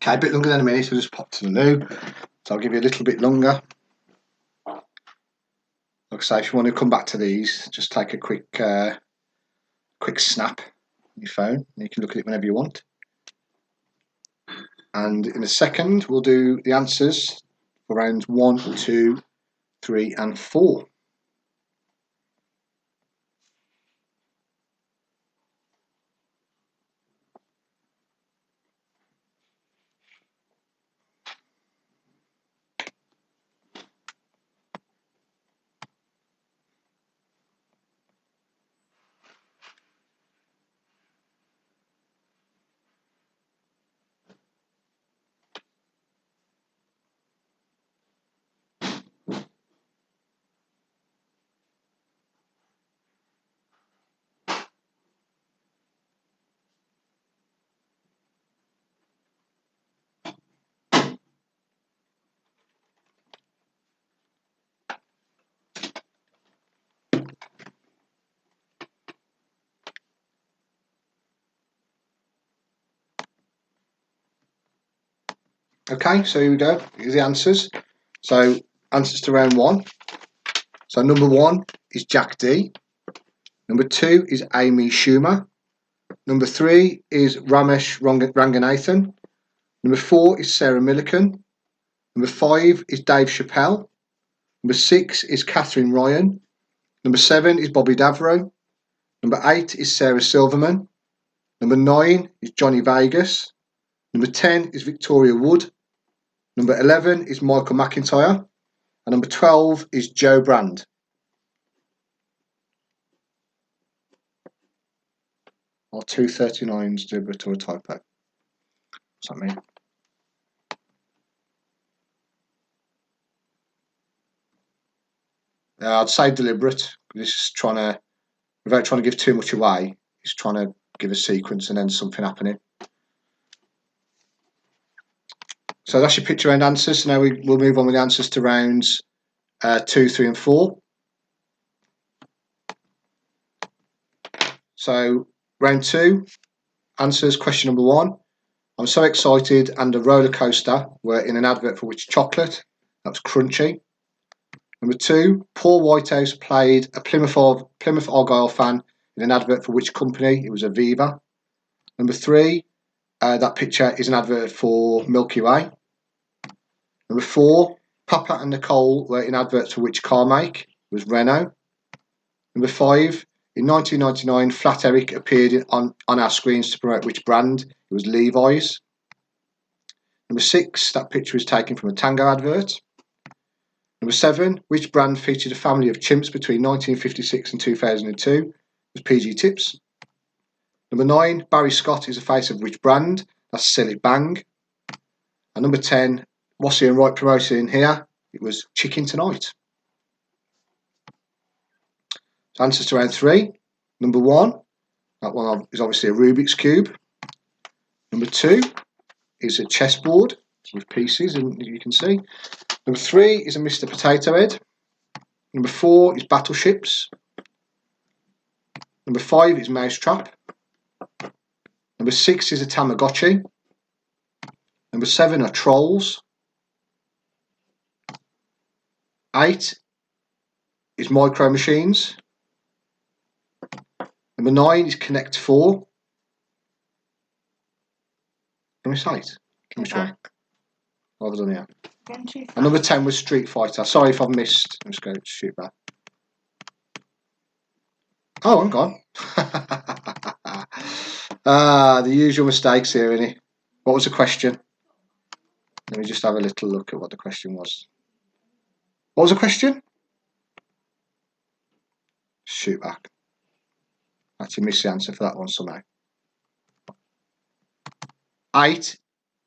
Okay, a bit longer than a minute, so just pop to the loo. So I'll give you a little bit longer. Like I say, if you want to come back to these, just take a quick snap on your phone, and you can look at it whenever you want. And in a second, we'll do the answers for rounds 1, 2, 3, and 4. Okay, so here we go. Here's the answers. So answers to round 1. So number 1 is Jack D. Number 2 is Amy Schumer. Number 3 is Ramesh Ranganathan. Number 4 is Sarah Millican. Number 5 is Dave Chappelle. Number 6 is Catherine Ryan. Number 7 is Bobby Davro. Number 8 is Sarah Silverman. Number 9 is Johnny Vegas. Number 10 is Victoria Wood. Number 11 is Michael McIntyre. And number 12 is Joe Brand. Or 239's deliberate or a typo. What's that mean? I'd say deliberate. This is trying to, without trying to give too much away, it's trying to give a sequence and then something happening. So that's your picture round answers. So now we'll move on with the answers to rounds 2, 3, and 4. So Round 2, answers question number 1. I'm so excited and a roller coaster were in an advert for which chocolate? That was Crunchy. Number 2, Paul Whitehouse played a Plymouth Argyle fan in an advert for which company? It was Aviva. Number 3, that picture is an advert for Milky Way. Number 4, Papa and Nicole were in adverts for which car make? It was Renault. Number 5, in 1999, Flat Eric appeared on our screens to promote which brand? It was Levi's. Number 6, that picture was taken from a Tango advert. Number 7, which brand featured a family of chimps between 1956 and 2002? It was PG Tips. Number 9, Barry Scott is the face of which brand? That's Silly Bang. And number 10, Mossy and Wright promoted in here. It was Chicken Tonight. So answers to round 3. Number 1, that one is obviously a Rubik's Cube. Number 2 is a chessboard with pieces, and you can see. Number 3 is a Mr. Potato Head. Number 4 is Battleships. Number 5 is Mousetrap. Number 6 is a Tamagotchi. Number 7 are Trolls. 8 is Micro Machines. Number 9 is Connect 4. Can we say it? Which one? What have I done here? And number 10 was Street Fighter. Sorry if I've missed. I'm just going to shoot back. Oh, I'm gone. The usual mistakes here, innit? What was the question? Let me just have a little look at what the question was. What was the question? Shoot back. Actually missed the answer for that one somehow. 8.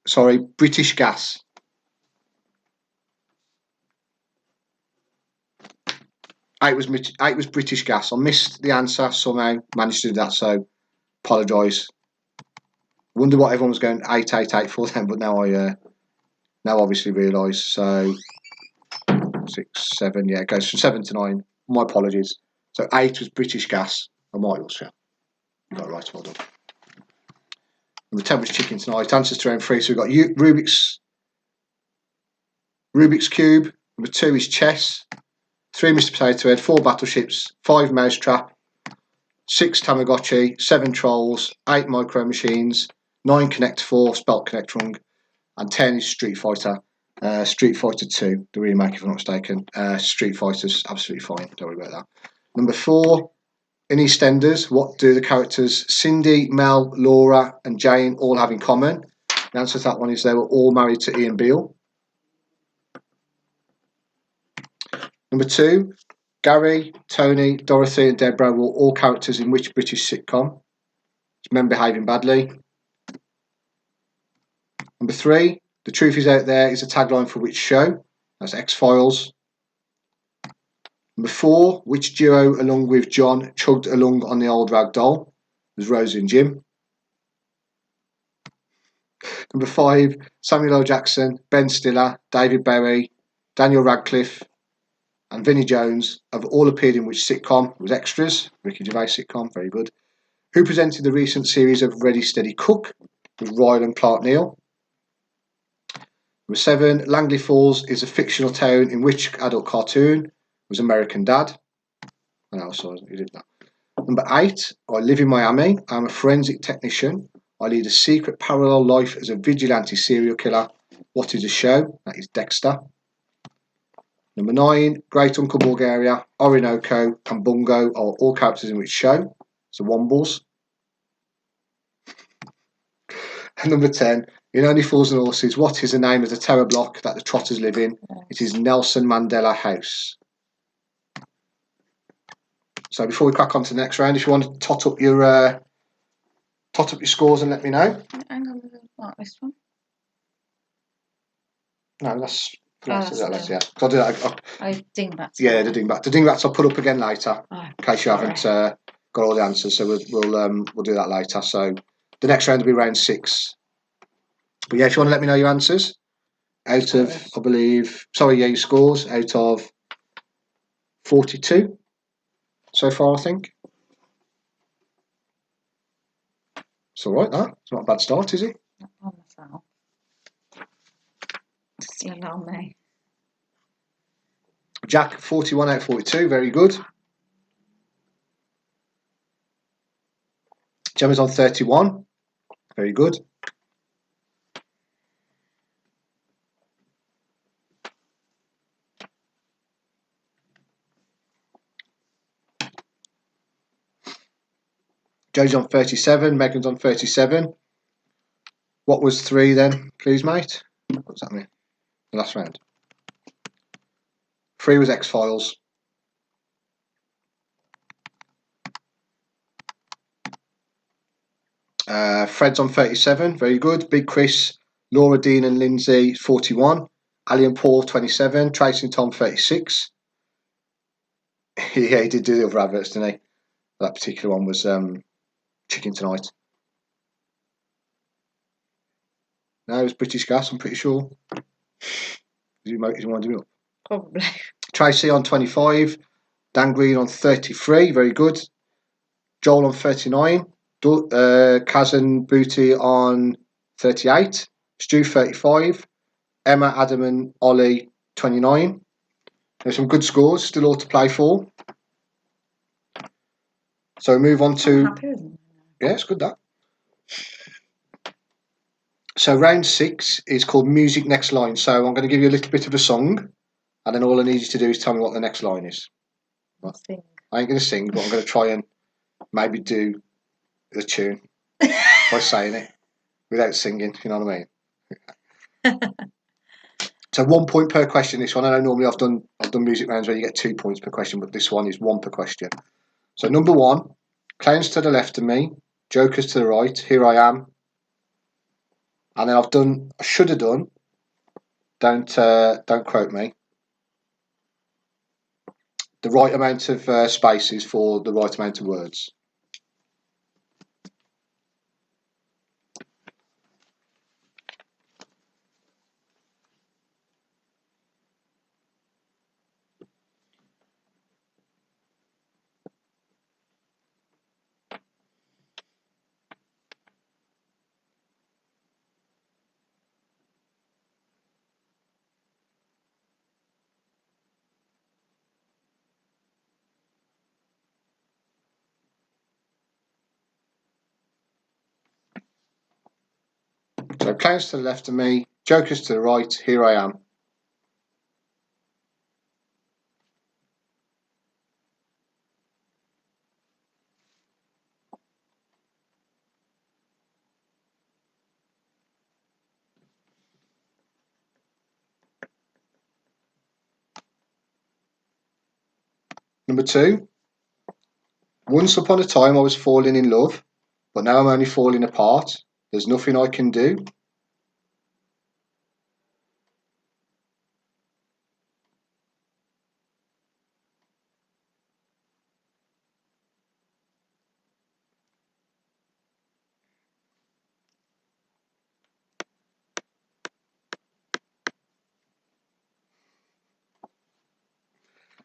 Sorry, British Gas. 8 was British Gas. I missed the answer somehow. Managed to do that, so apologise. Wonder what everyone was going 8 for then, but now I now obviously realise. So 6, 7, yeah, it goes from 7 to 9. My apologies. So 8 was British Gas. I might also. You got it right, well done. Number 10 was Chicken Tonight. Answers to round 3. So we've got Rubik's Cube. Number 2 is Chess. 3 Mr. Potato Head. 4 Battleships. 5 Mousetrap. 6 Tamagotchi. 7 Trolls. 8 Micro Machines. 9 Connect 4, spelt Connect wrong. And 10 is Street Fighter. Street Fighter 2, the remake if I'm not mistaken. Street Fighter's absolutely fine, don't worry about that. Number 4, in EastEnders, what do the characters Cindy, Mel, Laura and Jane all have in common? The answer to that one is they were all married to Ian Beale. Number 2, Gary, Tony, Dorothy and Deborah were all characters in which British sitcom? It's Men Behaving Badly. Number 3, The Truth Is Out There is a tagline for which show? That's X-Files. Number 4, which duo along with John chugged along on the old rag doll? It was Rose and Jim. Number 5, Samuel L. Jackson, Ben Stiller, David Bowie, Daniel Radcliffe and Vinnie Jones have all appeared in which sitcom? It was Extras, Ricky Gervais sitcom, very good. Who presented the recent series of Ready Steady Cook? It was Ryle and Clark Neal. Number 7, Langley Falls is a fictional town in which adult cartoon? It was American Dad. And also he did that. Number 8, I live in Miami. I'm a forensic technician. I lead a secret parallel life as a vigilante serial killer. What is the show? That is Dexter. Number 9, Great Uncle Bulgaria, Orinoco and Bungo are all characters in which show? It's the Wombles. And number 10, in Only Fools and Horses, what is the name of the terror block that the Trotters live in? It is Nelson Mandela House. So before we crack on to the next round, if you want to tot up your scores and let me know. Hang on, what, this one? No, that's Oh, that's yeah. I'll do that. I dingbats. Yeah, the dingbats I'll put up again later, Oh, in case you haven't got all the answers. So we'll do that later. So the next round will be round 6. But yeah, if you want to let me know your answers, out of I believe, sorry, yeah, your scores out of 42 so far, I think. It's all right, that. It's not a bad start, is it? Not by myself. Still allow me. Jack, 41 out of 42. Very good. Gemma's on 31. Very good. Joe's on 37. Megan's on 37. What was 3 then, please, mate? What does that mean? The last round. 3 was X-Files. Fred's on 37. Very good. Big Chris, Laura, Dean and Lindsay, 41. Ali and Paul, 27. Tracy and Tom, 36. Yeah, he did do the other adverts, didn't he? That particular one was Chicken Tonight. No, it was British Gas, I'm pretty sure. Is he winding me up? Probably. Tracy on 25. Dan Green on 33. Very good. Joel on 39. Kaz and Booty on 38. Stu, 35. Emma, Adam and Ollie, 29. There's some good scores, still all to play for. So we move on to... I'm happy with them. Yeah, it's good, that. So round 6 is called Music Next Line. So I'm going to give you a little bit of a song, and then all I need you to do is tell me what the next line is. I'll sing. I ain't going to sing, but I'm going to try and maybe do the tune by saying it without singing, you know what I mean? So 1 point per question, this one. I know normally I've done music rounds where you get 2 points per question, but this one is 1 per question. So number 1, clowns to the left of me, jokers to the right, here I am. And then I should have done, don't quote me, the right amount of spaces for the right amount of words. So clowns to the left of me, jokers to the right, here I am. Number 2, once upon a time I was falling in love, but now I'm only falling apart. There's nothing I can do.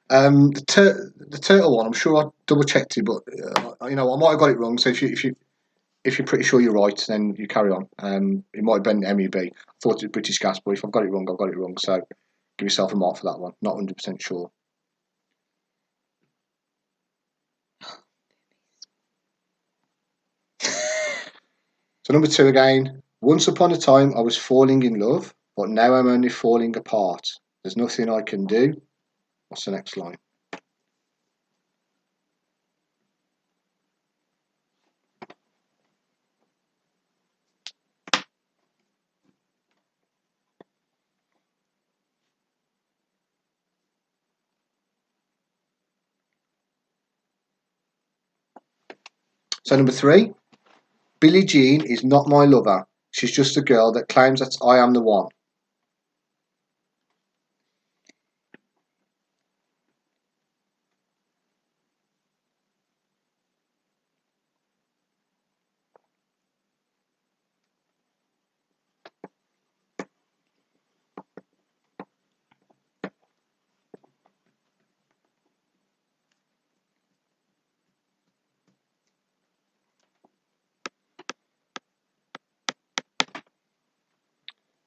The turtle one, I'm sure I double checked it, but I might have got it wrong. So if you're pretty sure you're right, then you carry on. It might have been MEB. I thought it was British Gas, but if I've got it wrong, I've got it wrong. So give yourself a mark for that one. Not 100% sure. So number 2 again. Once upon a time I was falling in love, but now I'm only falling apart. There's nothing I can do. What's the next line? So number 3. Billie Jean is not my lover. She's just a girl that claims that I am the one.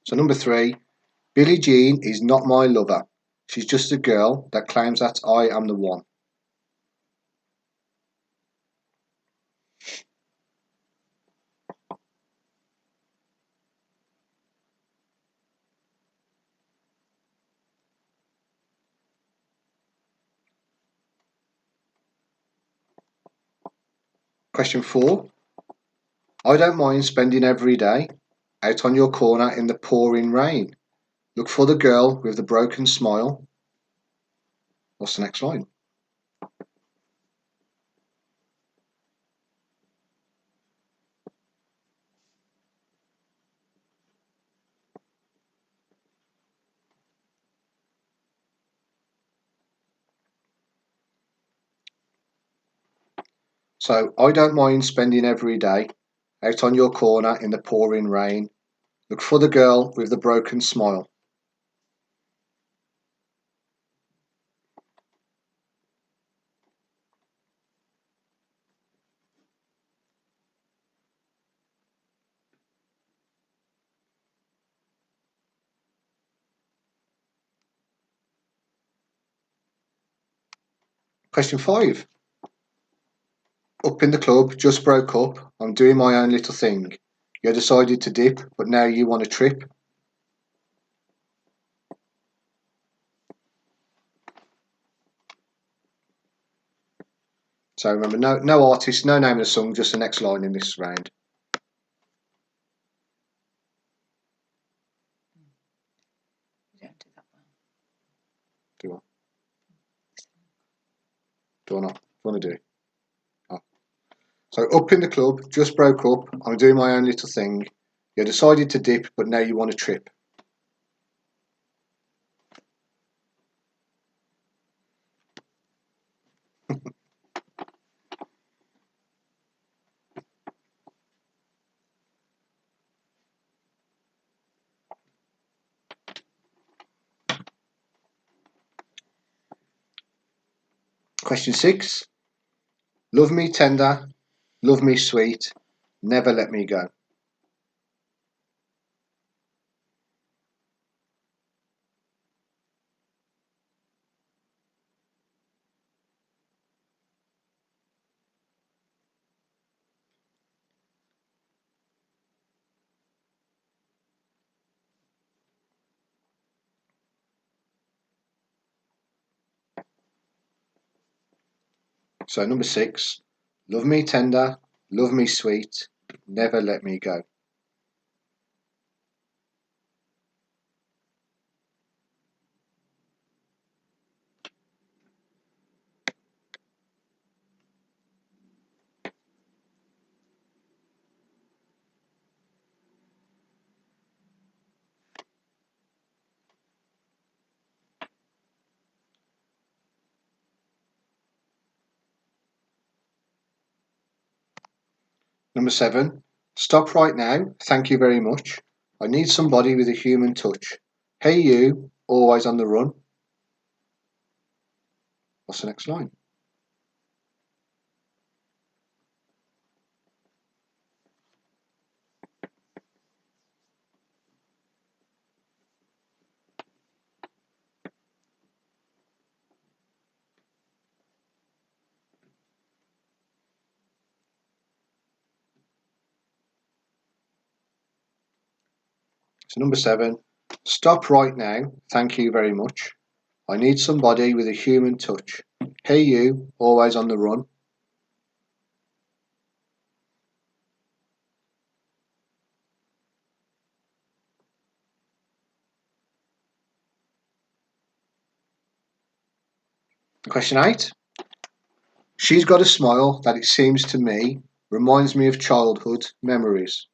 So number 3, Billie Jean is not my lover. She's just a girl that claims that I am the one. Question 4, I don't mind spending every day out on your corner in the pouring rain. Look for the girl with the broken smile. What's the next line? So, I don't mind spending every day out on your corner in the pouring rain. Look for the girl with the broken smile. Question 5. Up in the club, just broke up. I'm doing my own little thing. You decided to dip, but now you want a trip. So remember, no artist, no name of the song, just the next line in this round. You don't do that well. Do what? Do I not? Do you want to do it? Oh. So up in the club, just broke up. I'm doing my own little thing. You decided to dip, but now you want a trip. Question 6. Love me tender, love me sweet, never let me go. So number 6. Love me tender, love me sweet, never let me go. Number 7. Stop right now, thank you very much. I need somebody with a human touch. Hey you, always on the run. What's the next line? So number 7. Stop right now, thank you very much. I need somebody with a human touch. Hey you, always on the run. Question 8. She's got a smile that it seems to me reminds me of childhood memories.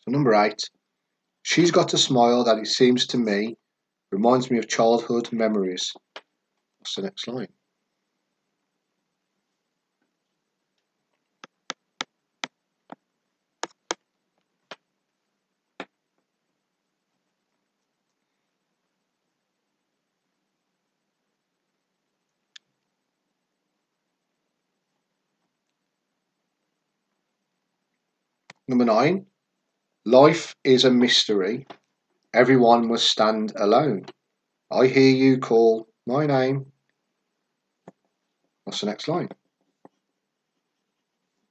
So number 8. She's got a smile that it seems to me reminds me of childhood memories. What's the next line? Number 9. Life is a mystery. Everyone must stand alone. I hear you call my name. What's the next line?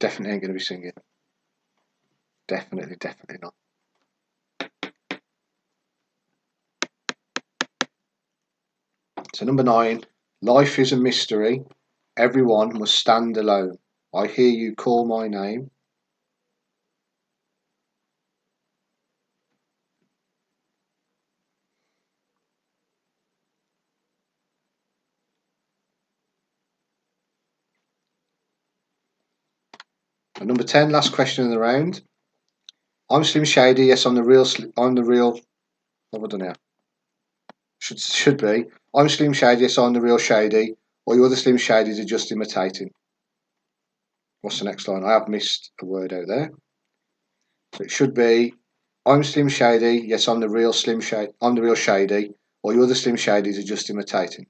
Definitely ain't going to be singing. Definitely not. So number 9. Life is a mystery. Everyone must stand alone. I hear you call my name. And number 10, last question in the round. I'm Slim Shady. Yes, I'm the real. What have I done now? Should be. I'm Slim Shady. Yes, I'm the real Shady. Or your other Slim Shadys are just imitating. What's the next line? I have missed a word out there. So it should be. I'm Slim Shady. Yes, I'm the real Slim Shady. I'm the real Shady. Or your other Slim Shadys are just imitating.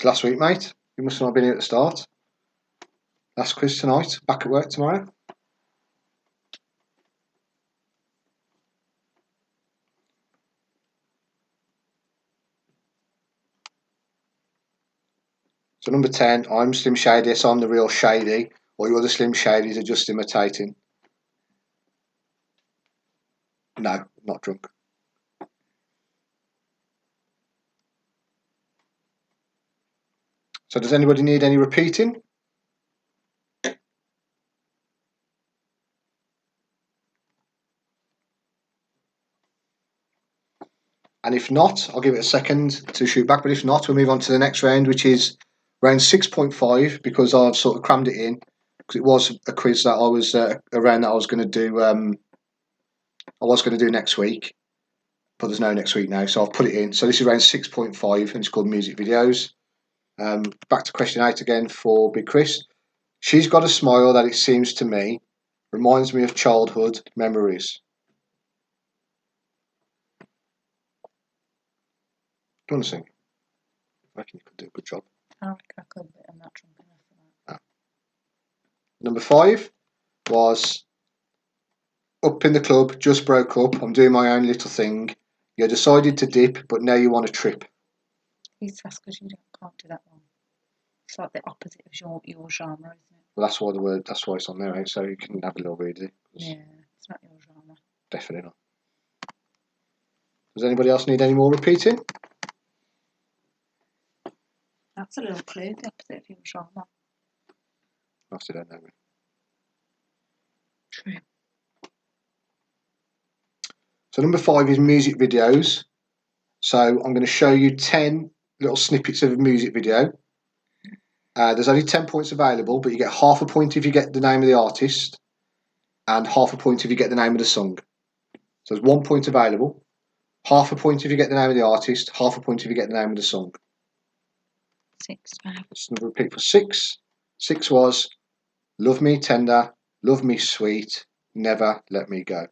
Last week, mate. You must not have been here at the start. Last quiz tonight. Back at work tomorrow. So number 10, I'm Slim Shady. Yes, I'm the real Shady. Or your other Slim Shadys are just imitating. No, not drunk. So does anybody need any repeating? And if not, I'll give it a second to shoot back. But if not, we'll move on to the next round, which is round 6.5, because I've sort of crammed it in. Because it was a quiz that I was a round that I was going to do. I was going to do next week, but there's no next week now, so I've put it in. So this is round 6.5, and it's called music videos. Back to question 8 again for Big Chris. She's got a smile that, it seems to me, reminds me of childhood memories. Do you want to sing? I reckon you could do a good job. I reckon I could, but I'm not drunk enough for that. Number 5 was up in the club, just broke up. I'm doing my own little thing. You decided to dip, but now you want a trip. That's because you can't do that one. It's like the opposite of your genre, isn't it? Well, that's why that's why it's on there, right? So you can have a little read it. Yeah, it's not your genre. Definitely not. Does anybody else need any more repeating? That's a little clue, the opposite of your genre. I still don't know. True. So number 5 is music videos. So I'm going to show you 10 little snippets of a music video. There's only 10 points available, but you get half a point if you get the name of the artist, and half a point if you get the name of the song. So there's 1 point available. Half a point if you get the name of the artist, half a point if you get the name of the song. 6, perhaps. Let's repeat for 6. 6 was Love Me Tender, Love Me Sweet, Never Let Me Go.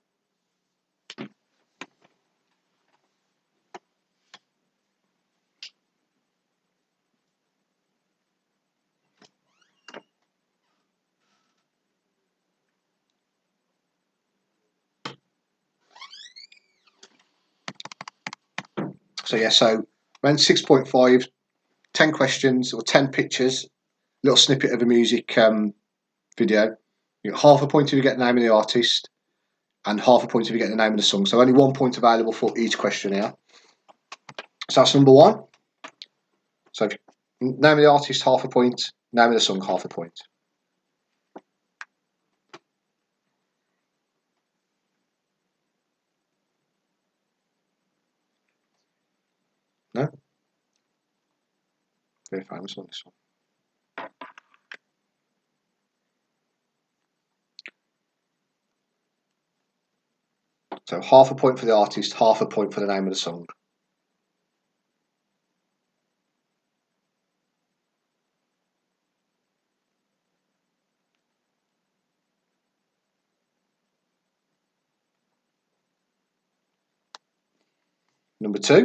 So yeah, so around 6.5, 10 questions or 10 pictures, little snippet of a music video. You get half a point if you get the name of the artist, and half a point if you get the name of the song. So only 1 point available for each question here. So that's number 1. So if you, name of the artist, half a point. Name of the song, half a point. No? Very famous on this one. So half a point for the artist, half a point for the name of the song. Number 2.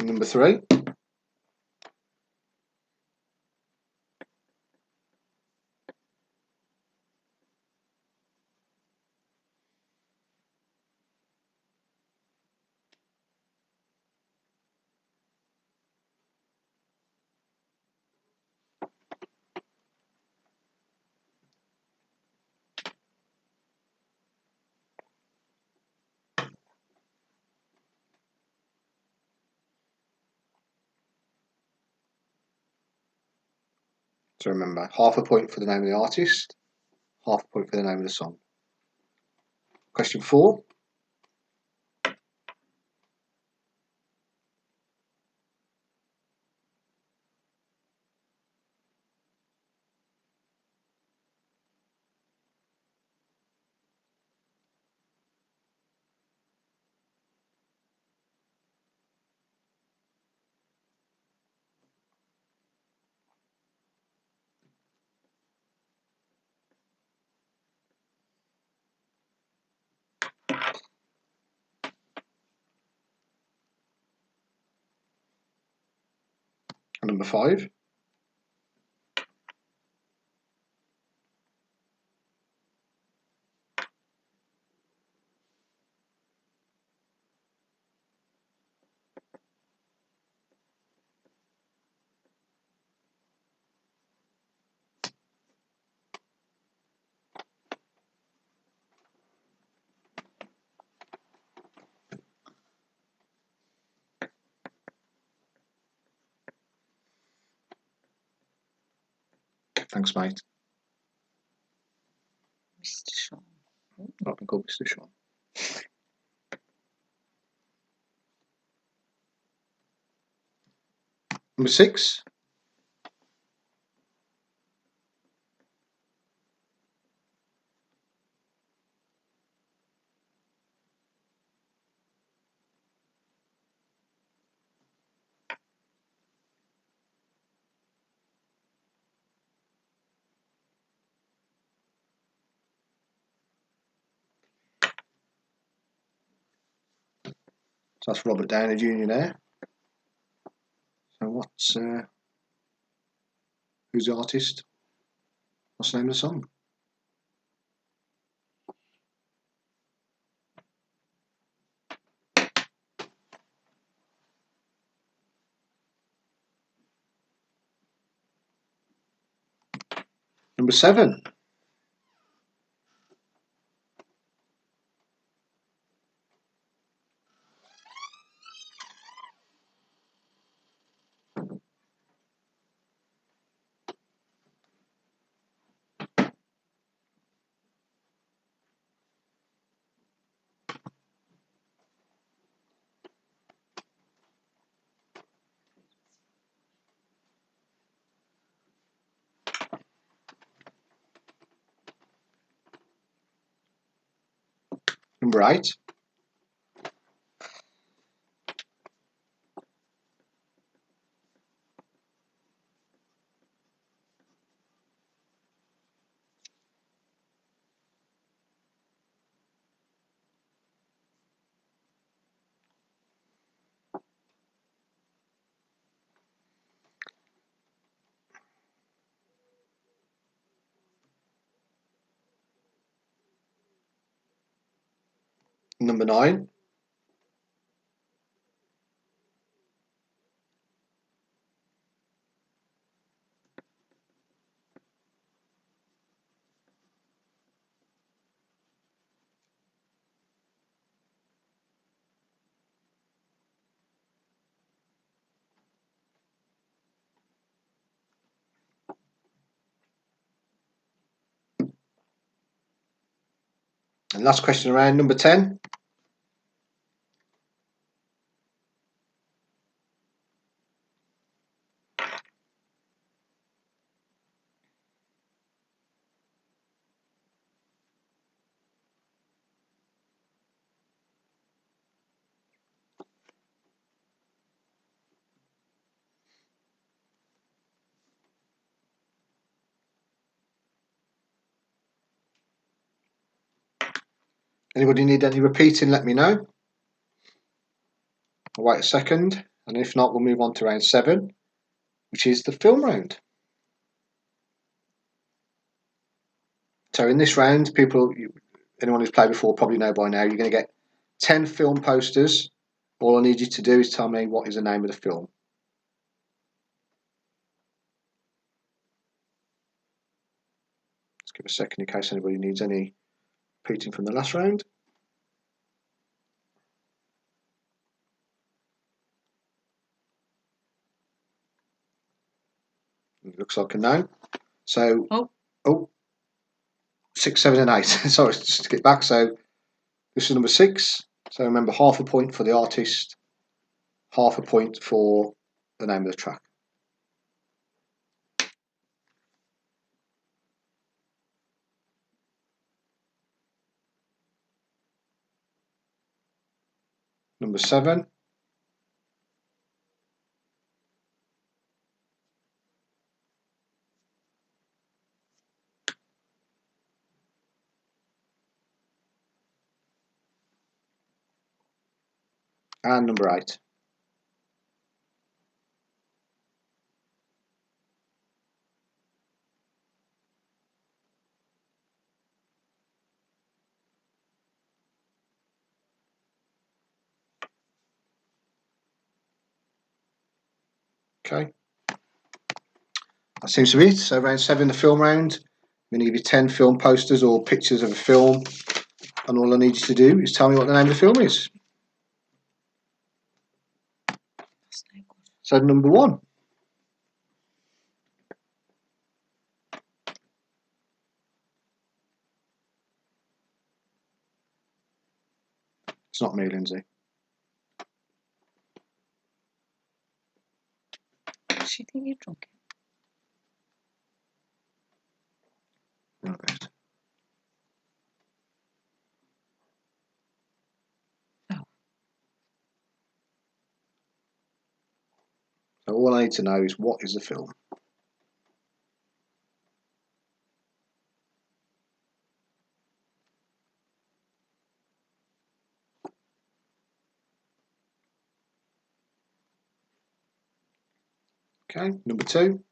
Number 3. So remember, half a point for the name of the artist, half a point for the name of the song. Question 4. And number 5. Thanks, mate. Mr. Shaun. I can call Mr. Shaun. Number 6. So that's Robert Downey Jr. there. So who's the artist? What's the name of the song? Number 7. Number 8. Number 9. And last question around, number 10. Anybody need any repeating, let me know. I'll wait a second, and if not, we'll move on to round 7, which is the film round. So in this round, anyone who's played before probably know by now, you're going to get 10 film posters. All I need you to do is tell me what is the name of the film. Let's give a second in case anybody needs any repeating from the last round. It looks like a no. So, oh, 6, 7, and 8. Sorry, just to get back. So this is number 6. So remember, half a point for the artist, half a point for the name of the track. Number 7. And number 8. Okay. That seems to be it. So round 7, the film round. I'm going to give you 10 film posters or pictures of a film, and all I need you to do is tell me what the name of the film is. So number 1. It's not me, Lindsay. She think you're drunk. Okay. No. So all I need to know is what is the film. Okay, number 2.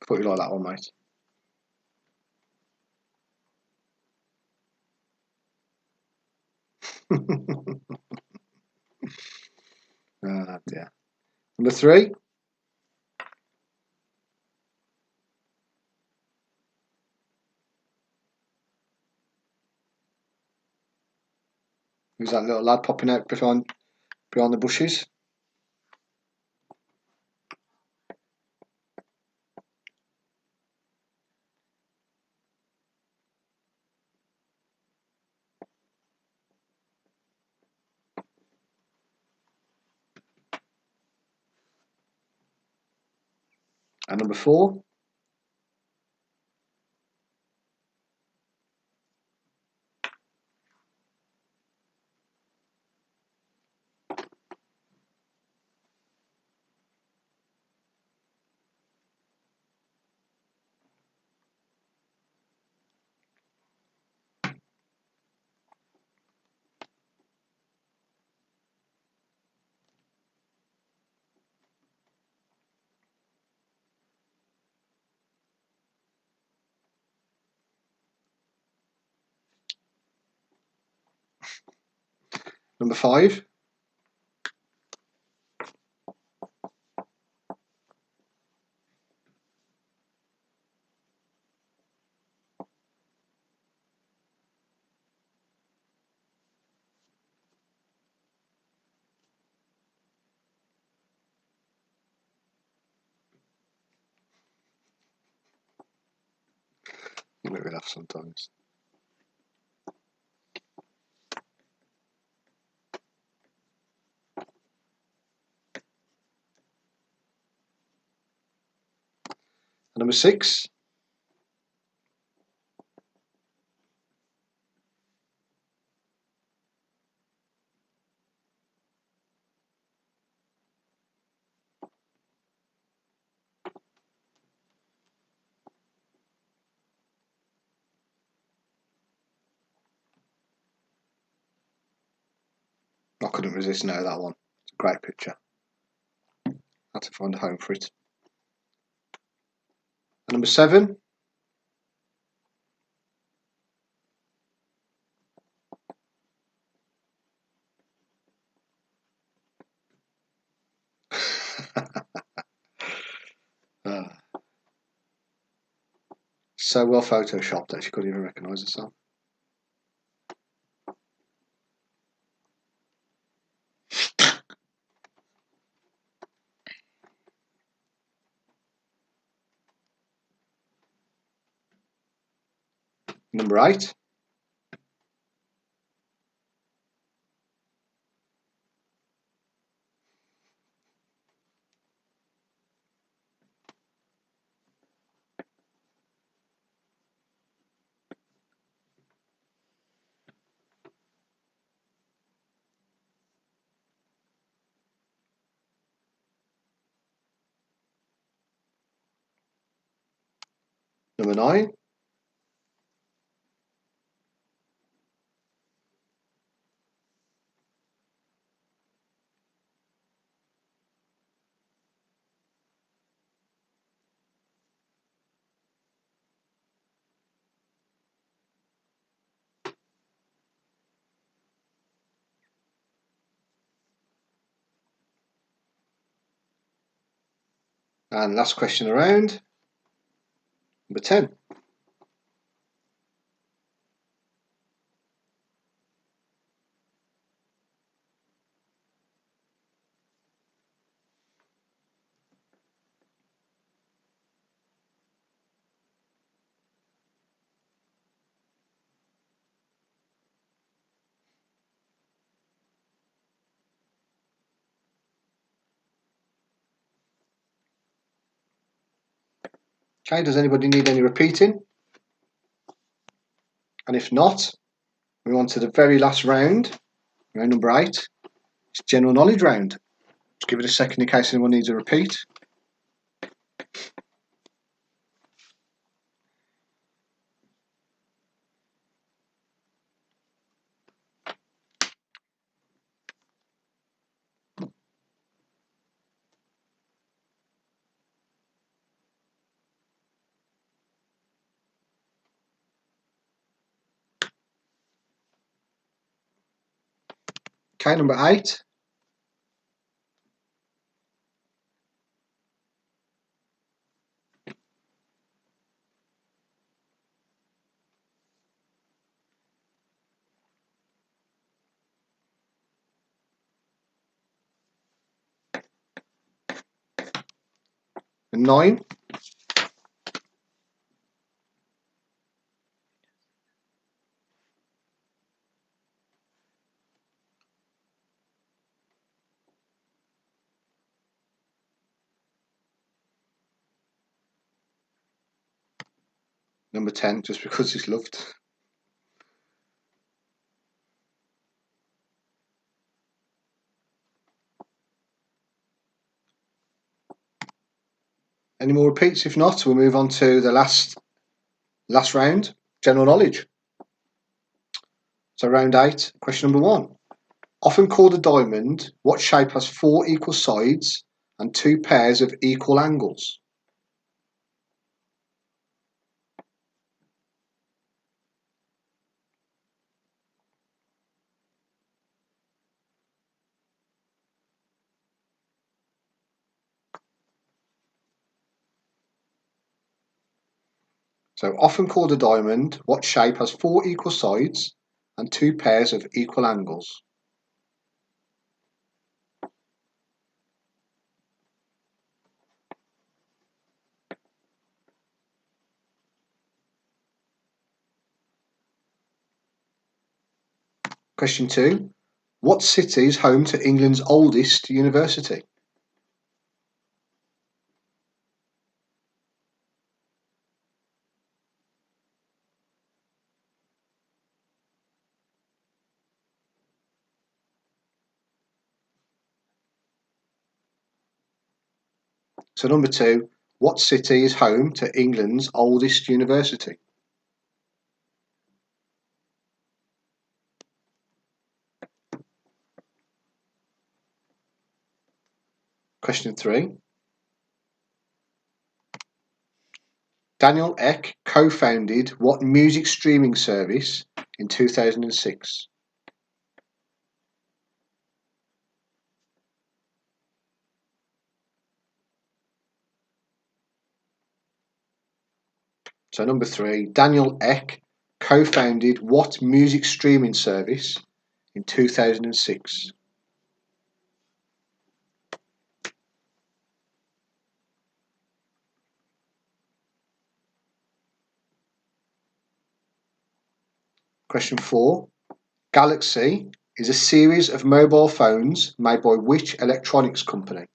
Thought you like that one, mate. Yeah. Number 3. Who's that little lad popping out behind the bushes? And number 4. Number 5. Make me laugh sometimes. Number 6. I couldn't resist now, that one. It's a great picture. Had to find a home for it. And number 7. So well photoshopped that she couldn't even recognise herself. Number 8. Number 9. And last question around. Number 10. Okay, does anybody need any repeating? And if not, we're on to the very last round, round number 8. It's general knowledge round. Just give it a second in case anyone needs a repeat. Okay, number 8. And 9. Number 10, just because it's loved. Any more repeats? If not, we'll move on to the last round, general knowledge. So round 8, question number 1. Often called a diamond, what shape has 4 equal sides and 2 pairs of equal angles? So often called a diamond, what shape has 4 equal sides and 2 pairs of equal angles? Question 2. What city is home to England's oldest university? So number 2. What city is home to England's oldest university? Question 3. Daniel Ek co-founded what music streaming service in 2006? So number 3, Daniel Ek co-founded what music streaming service in 2006? Question 4. Galaxy is a series of mobile phones made by which electronics company?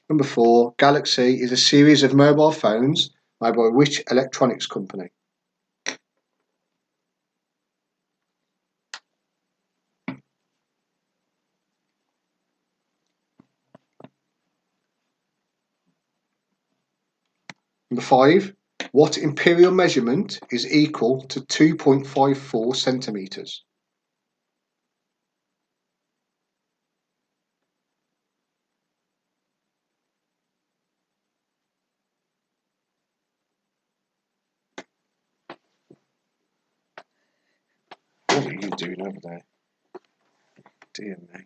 Number 4. Galaxy is a series of mobile phones made by which electronics company? Number 5. What imperial measurement is equal to 2.54 centimetres? What are you doing over there? Dear me.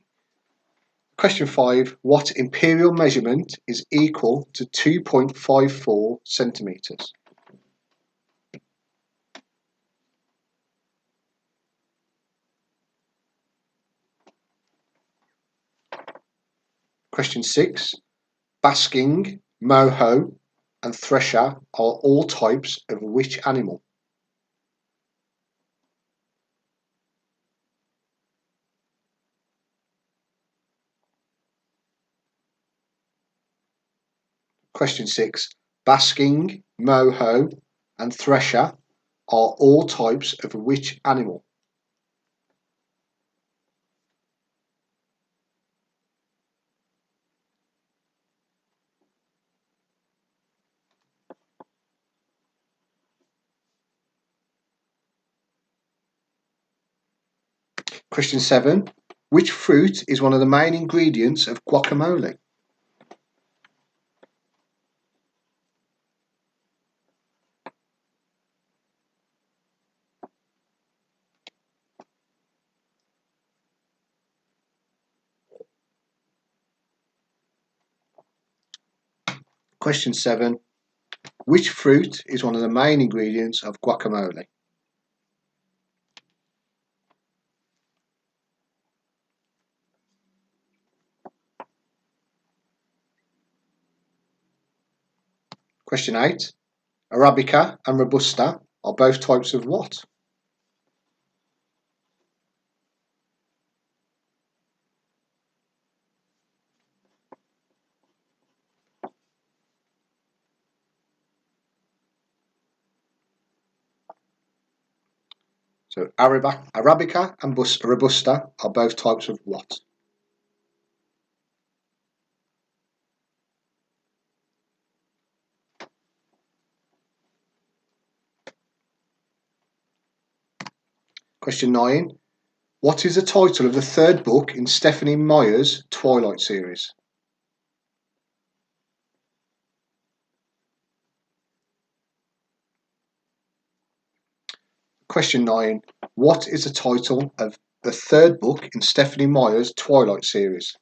Question 5. What imperial measurement is equal to 2.54 centimetres? Question 6. Basking, moho, and thresher are all types of which animal? Question 6. Basking, moho, and thresher are all types of which animal? Question 7. Which fruit is one of the main ingredients of guacamole? Question 7. Which fruit is one of the main ingredients of guacamole? Question 8. Arabica and Robusta are both types of what? So Arabica and Robusta are both types of what? Question 9. What is the title of the third book in Stephanie Meyer's Twilight series? Question 9. What is the title of the third book in Stephanie Meyer's Twilight series?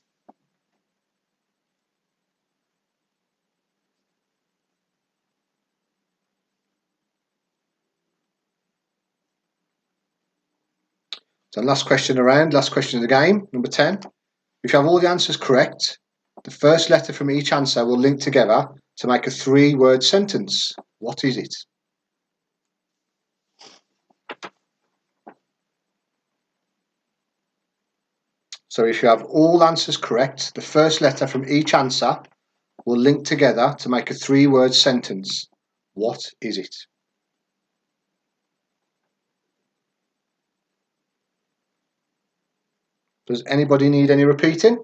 So last question around, last question of the game, number 10. If you have all the answers correct, the first letter from each answer will link together to make a 3-word sentence. What is it? So if you have all answers correct, the first letter from each answer will link together to make a 3-word sentence. What is it? Does anybody need any repeating?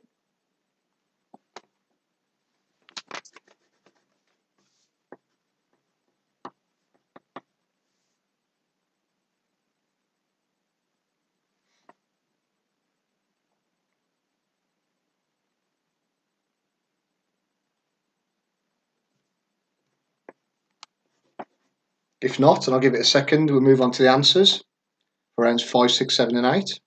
If not, and I'll give it a second, we'll move on to the answers for rounds 5, 6, 7 and 8.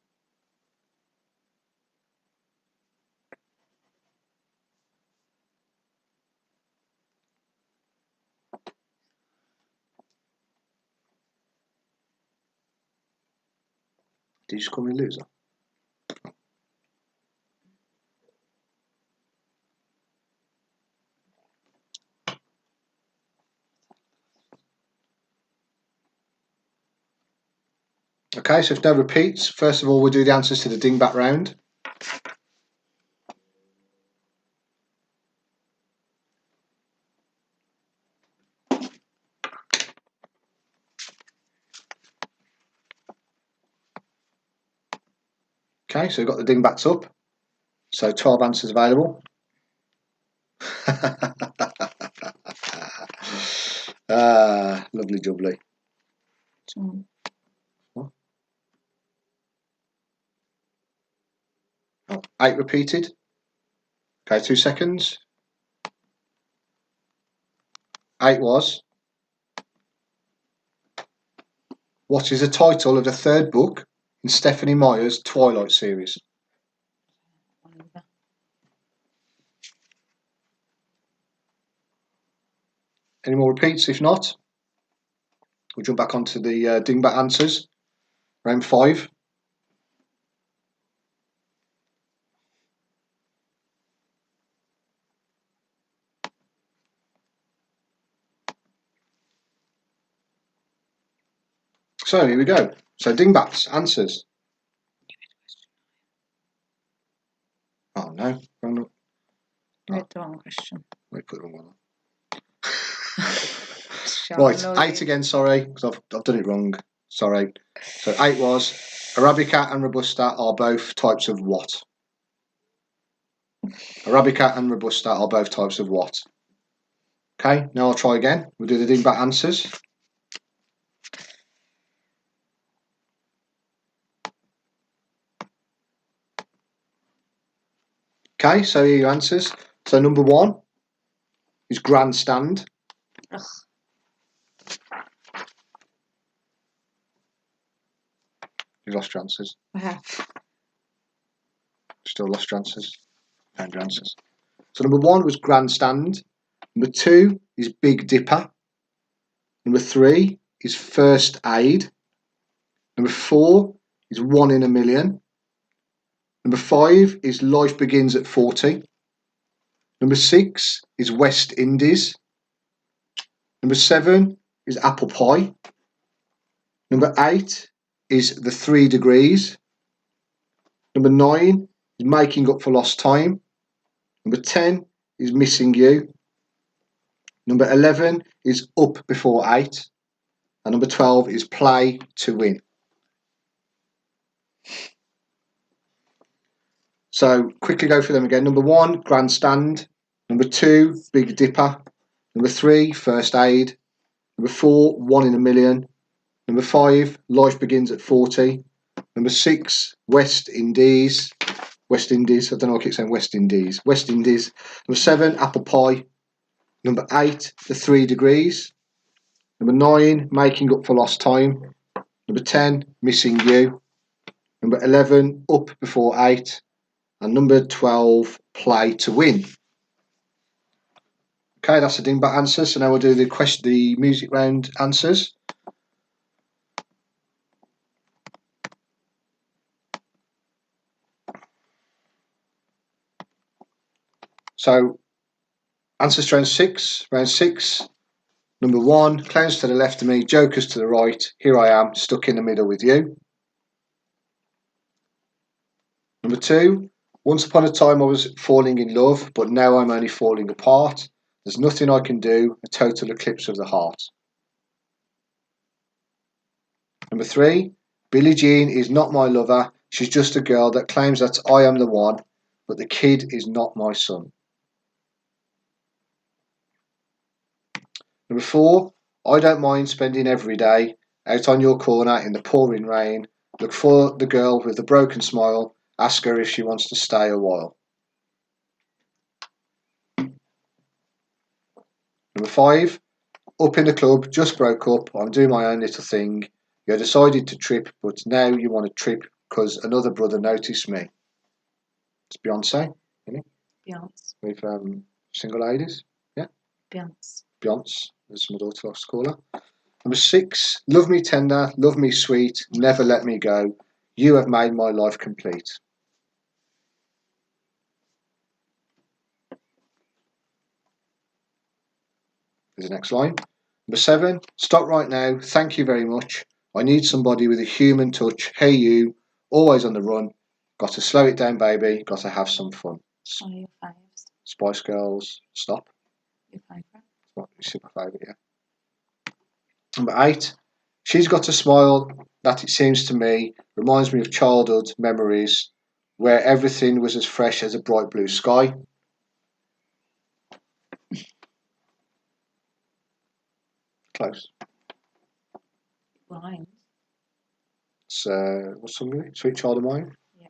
Did you just call me a loser? Okay, so if no repeats, first of all we'll do the answers to the dingbat round. Okay, so we've got the dingbats up. So 12 answers available. Lovely jubbly. Oh, 8 repeated. Okay, 2 seconds. 8 was. What is the title of the 3rd book in Stephanie Meyer's Twilight series? Any more repeats? If not, we'll jump back onto the dingbat answers. Round 5. So here we go. So dingbats, answers. Oh no, wrong. Read the wrong question. Let me put the wrong one on. Right, Right, 8 again, sorry, because I've done it wrong. Sorry. So 8 was, Arabica and Robusta are both types of what? Arabica and Robusta are both types of what? Okay, now I'll try again. We'll do the dingbat answers. Okay, so here are your answers. So number 1 is grandstand. Ugh. You lost your answers. I have. Still lost your answers. Found your answers. So number 1 was grandstand. Number 2 is Big Dipper. Number 3 is first aid. Number 4 is 1 in a million. Number 5 is life begins at 40. Number 6 is West Indies. Number 7 is apple pie. Number 8 is the 3 degrees. Number 9 is making up for lost time. Number 10 is missing you. Number 11 is up before 8. And number 12 is play to win. So quickly go through them again. Number 1, grandstand. Number 2, Big Dipper. Number 3, first aid. Number 4, 1 in a million. Number 5, life begins at 40. Number 6, West Indies. West Indies. I don't know why I keep saying West Indies. West Indies. Number 7, apple pie. Number 8, the 3 degrees. Number 9, making up for lost time. Number 10, missing you. Number 11, up before 8. And number 12, play to win. Okay, that's the dingbat answers. So now we'll do the music round answers. So answers to round 6. Round 6. Number 1, clowns to the left of me, jokers to the right. Here I am, stuck in the middle with you. Number 2, once upon a time I was falling in love, but now I'm only falling apart. There's nothing I can do, a total eclipse of the heart. Number 3, Billie Jean is not my lover. She's just a girl that claims that I am the one, but the kid is not my son. Number 4, I don't mind spending every day out on your corner in the pouring rain. Look for the girl with the broken smile. Ask her if she wants to stay a while. Number 5, up in the club, just broke up. I'm doing my own little thing. You decided to trip, but now you want to trip because another brother noticed me. It's Beyonce, isn't it? Beyonce. With single ladies. Yeah? Beyonce. Beyonce, as my daughter likes to call her. Number 6, love me tender, love me sweet, never let me go. You have made my life complete. Here's the next line. Number 7, stop right now, thank you very much. I need somebody with a human touch. Hey you, always on the run. Got to slow it down, baby. Got to have some fun. One of your faves. Spice Girls, stop. Your favourite. It's my favourite, yeah. Number 8, she's got a smile that it seems to me reminds me of childhood memories where everything was as fresh as a bright blue sky. Close. Blind. It's what's the song of it? Sweet Child of Mine. Yeah.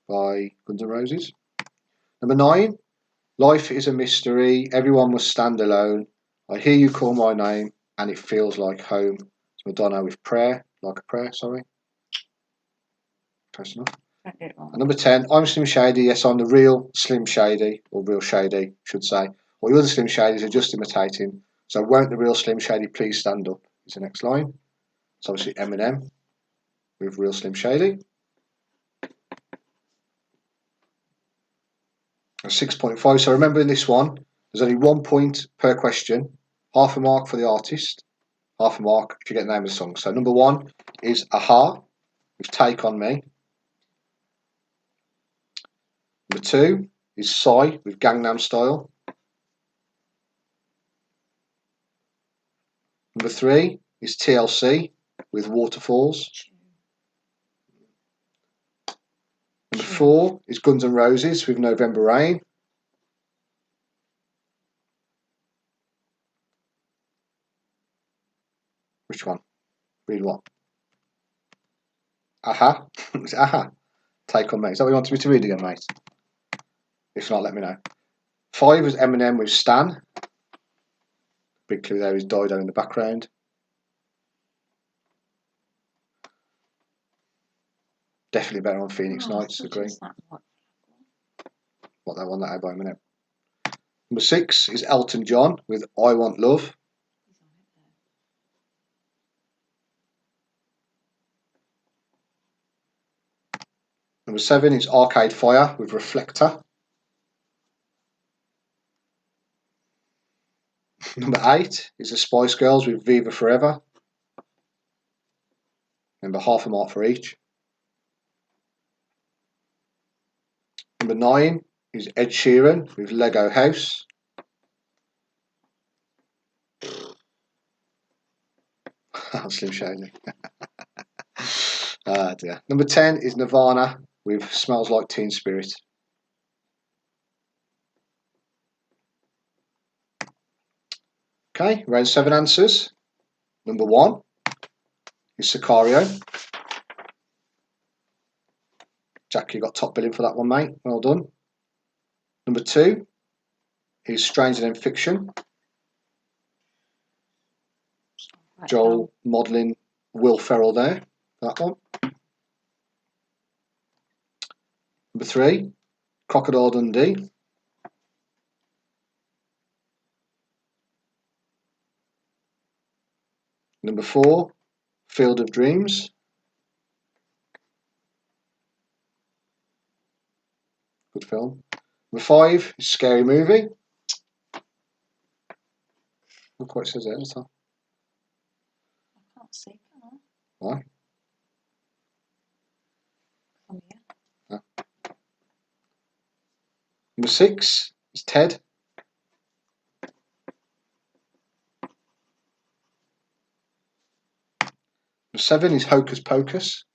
By Guns N' Roses. Number 9, life is a mystery. Everyone must stand alone. I hear you call my name and it feels like home. It's Madonna with Prayer, like a prayer, sorry. Close enough. And number 10, I'm Slim Shady. Yes, I'm the real Slim Shady, or real Shady, should say. All the other Slim Shadys are just imitating. So won't the real Slim Shady please stand up? Is the next line. It's obviously Eminem with real Slim Shady. 6.5. So remember in this one, there's only 1 point per question. Half a mark for the artist. Half a mark if you get the name of the song. So number 1 is Aha with Take On Me. Number 2 is Psy with Gangnam Style. Number 3 is TLC with Waterfalls. Number 4 is Guns N' Roses with November Rain. Which one? Read what? Aha. It's Aha. Take On Me. Is that what you want me to read again, mate? If not, let me know. 5 was Eminem with Stan. Big clue there is Dido in the background. Definitely better on Phoenix Nights, agree. What that one that I buy a minute. Number 6 is Elton John with I Want Love. Number 7 is Arcade Fire with Reflector. Number 8 is the Spice Girls with Viva Forever. Remember, half a mark for each. Number 9 is Ed Sheeran with Lego House. Slim Shady. Dear. Number 10 is Nirvana with Smells Like Teen Spirit. Okay, round 7 answers. Number 1 is Sicario. Jack, you got top billing for that one, mate. Well done. Number 2 is Stranger Than Fiction. Joel modelling Will Ferrell there. That one. Number 3, Crocodile Dundee. Number 4, Field of Dreams. Good film. Number 5 is Scary Movie. Look what it says there at the top. I can't see, can I? Why? Come here. Number 6 is Ted. Number 7 is Hocus Pocus.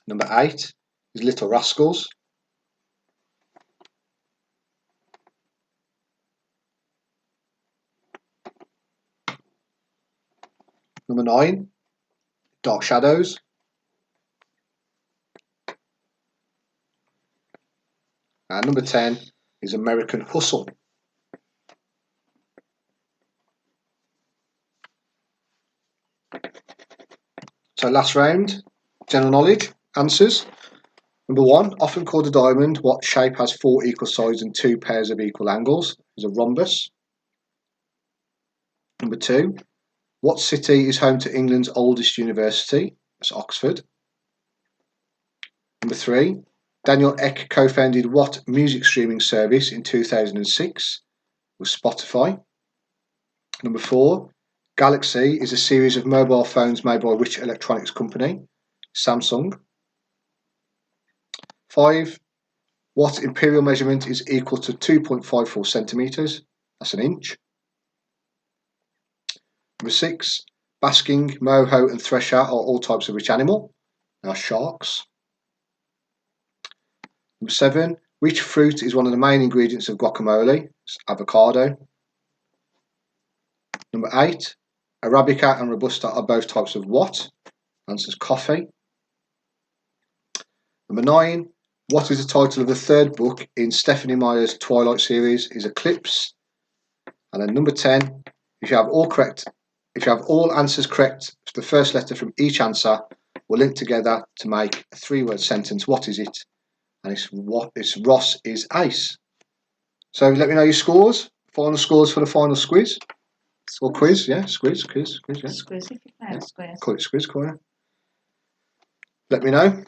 Number 8 is Little Rascals. Number 9, Dark Shadows. And number 10 is American Hustle. So last round, general knowledge, answers. Number 1, often called a diamond, what shape has 4 equal sides and 2 pairs of equal angles? Is a rhombus. Number 2, what city is home to England's oldest university? That's Oxford. Number 3, Daniel Ek co-founded what music streaming service in 2006? With Spotify. Number 4, Galaxy is a series of mobile phones made by which electronics company? Samsung. 5, what imperial measurement is equal to 2.54 centimetres? That's an inch. Number 6, basking, moho and thresher are all types of which animal? They are sharks. Number 7, which fruit is one of the main ingredients of guacamole? It's avocado. Number 8, Arabica and Robusta are both types of what? Answer is coffee. Number 9, what is the title of the third book in Stephenie Meyer's Twilight series? Is Eclipse. And then number 10, if you have all answers correct, the first letter from each answer will link together to make a 3-word sentence. What is it? And it's Ross is ace. So let me know your scores. Final scores for the final squiz. Or quiz, yeah, quiz, yeah. Squiz if you can. Yeah. Squiz. Call it squiz corner. Let me know.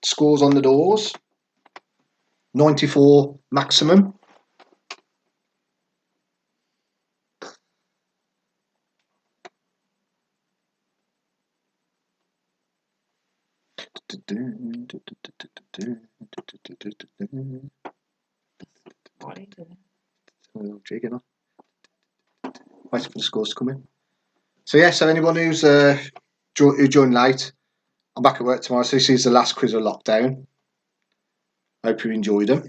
Scores on the doors. 94 maximum. What are you doing? Jigging on. Waiting for the scores to come in. So yeah, so anyone who joined late, I'm back at work tomorrow, so this is the last quiz of lockdown. Hope you enjoyed them.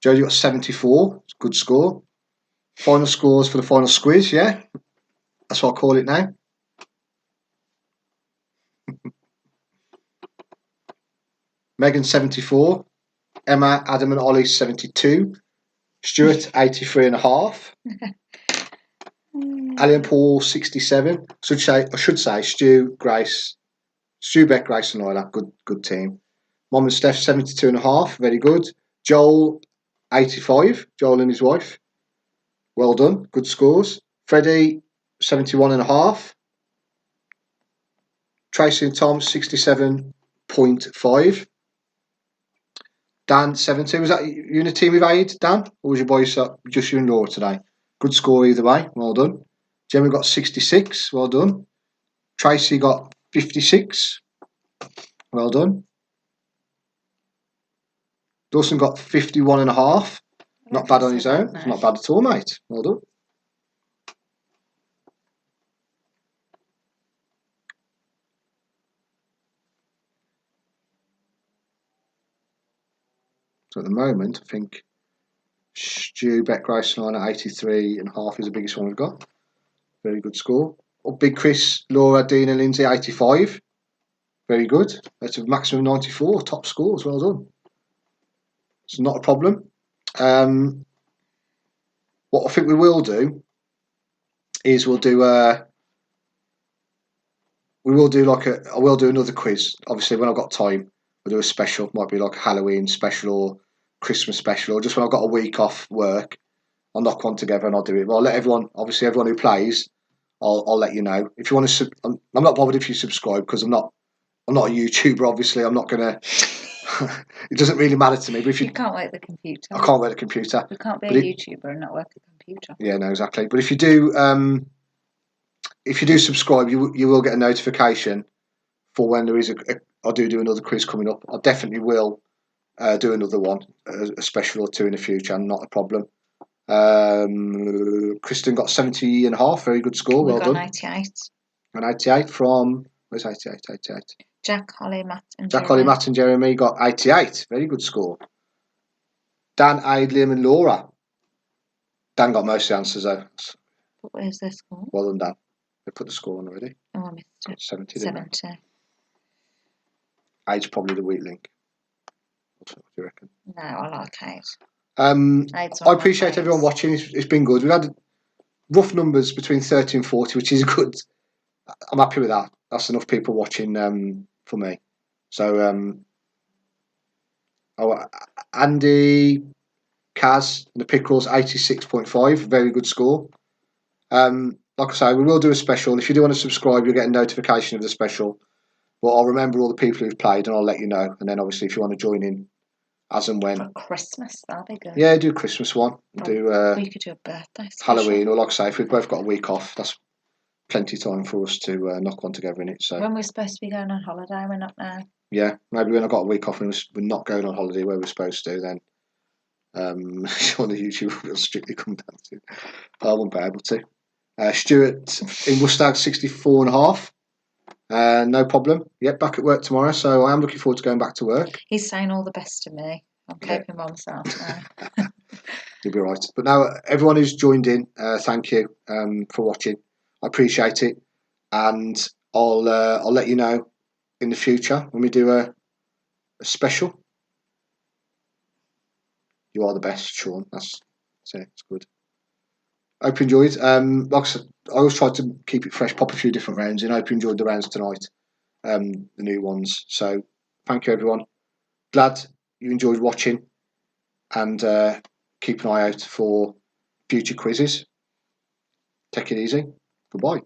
Joe, you got 74. It's a good score. Final scores for the final squiz, yeah? That's what I call it now. Megan 74. Emma, Adam and Ollie 72. Stuart 83 and a half. Ali and Paul 67. I should say Stu, Beck, Grace and Lila. Good team. Mom and Steph 72 and a half. Very good. Joel 85. Joel and his wife. Well done. Good scores. Freddie 71 and a half. Tracy and Tom 67.5. Dan 70. Was that you in a team with Aid, Dan? Or was your boy just you and Laura today? Good score either way. Well done. Gemma got 66. Well done. Tracy got 56. Well done. Dawson got 51 and a half. Not bad on his own. Nice. Not bad at all, mate. Well done. So at the moment, I think Stu, Beck, Grace and I at 83 and a half is the biggest one we've got. Very good score. Big Chris, Laura, Dean and Lindsay 85. Very good. That's a maximum 94. Top scores. Well done. It's not a problem. What I think we will do is I will do another quiz. Obviously, when I've got time, we'll do a special. Might be like a Halloween special or Christmas special, or just when I've got a week off work, I'll knock one together and I'll do it. But I'll let everyone, obviously everyone who plays, I'll let you know. If you want to, I'm not bothered if you subscribe because I'm not a YouTuber. Obviously, I'm not gonna. It doesn't really matter to me. But if You can't work the computer. I can't work the computer. You can't be a YouTuber and not work the computer. Yeah, no, exactly. But if you do subscribe, you will get a notification for when there is I do another quiz coming up. I definitely will do another one, a special or two in the future, not a problem. Kristen got 70.5, very good score, well done. 98. And 88 from, where's 88? Jack, Holly, Matt and Jack, Jeremy. Holly, Matt and Jeremy got 88, very good score. Dan, Aid, Liam and Laura. Dan got most of the answers though. But where's their score? Well done, Dan. They put the score on already. Oh, I missed it. 70, 70. Aid's probably the weak link. What do you reckon? No, I like Aid. I appreciate everyone watching. It's been good. We've had rough numbers between 30 and 40, which is good. I'm happy with that. That's enough people watching for me. So, Andy, Kaz, and the Pickerels, 86.5. Very good score. Like I say, we will do a special. If you do want to subscribe, you'll get a notification of the special. But I'll remember all the people who've played and I'll let you know. And then obviously if you want to join in as and when. For Christmas, that'll be good. Yeah, do a Christmas one. We could do a birthday special. Halloween, or like I say, if we've both got a week off, that's plenty of time for us to knock one together in it. So when we're supposed to be going on holiday, we're not now. Yeah, maybe when I got a week off and we're not going on holiday where we're supposed to, then on the YouTube will strictly come down to. I won't be able to. Stuart in Mustang 64.5. No problem. Yep, back at work tomorrow, so I am looking forward to going back to work. He's saying all the best to me. I'm coping by myself now. You'll be right. But now, everyone who's joined in, thank you for watching. I appreciate it, and I'll let you know in the future when we do a special. You are the best, Sean. That's it's good. I hope you enjoyed. Like I said, I always try to keep it fresh, pop a few different rounds in. I hope you enjoyed the rounds tonight, the new ones. So thank you, everyone. Glad you enjoyed watching, and keep an eye out for future quizzes. Take it easy. Goodbye.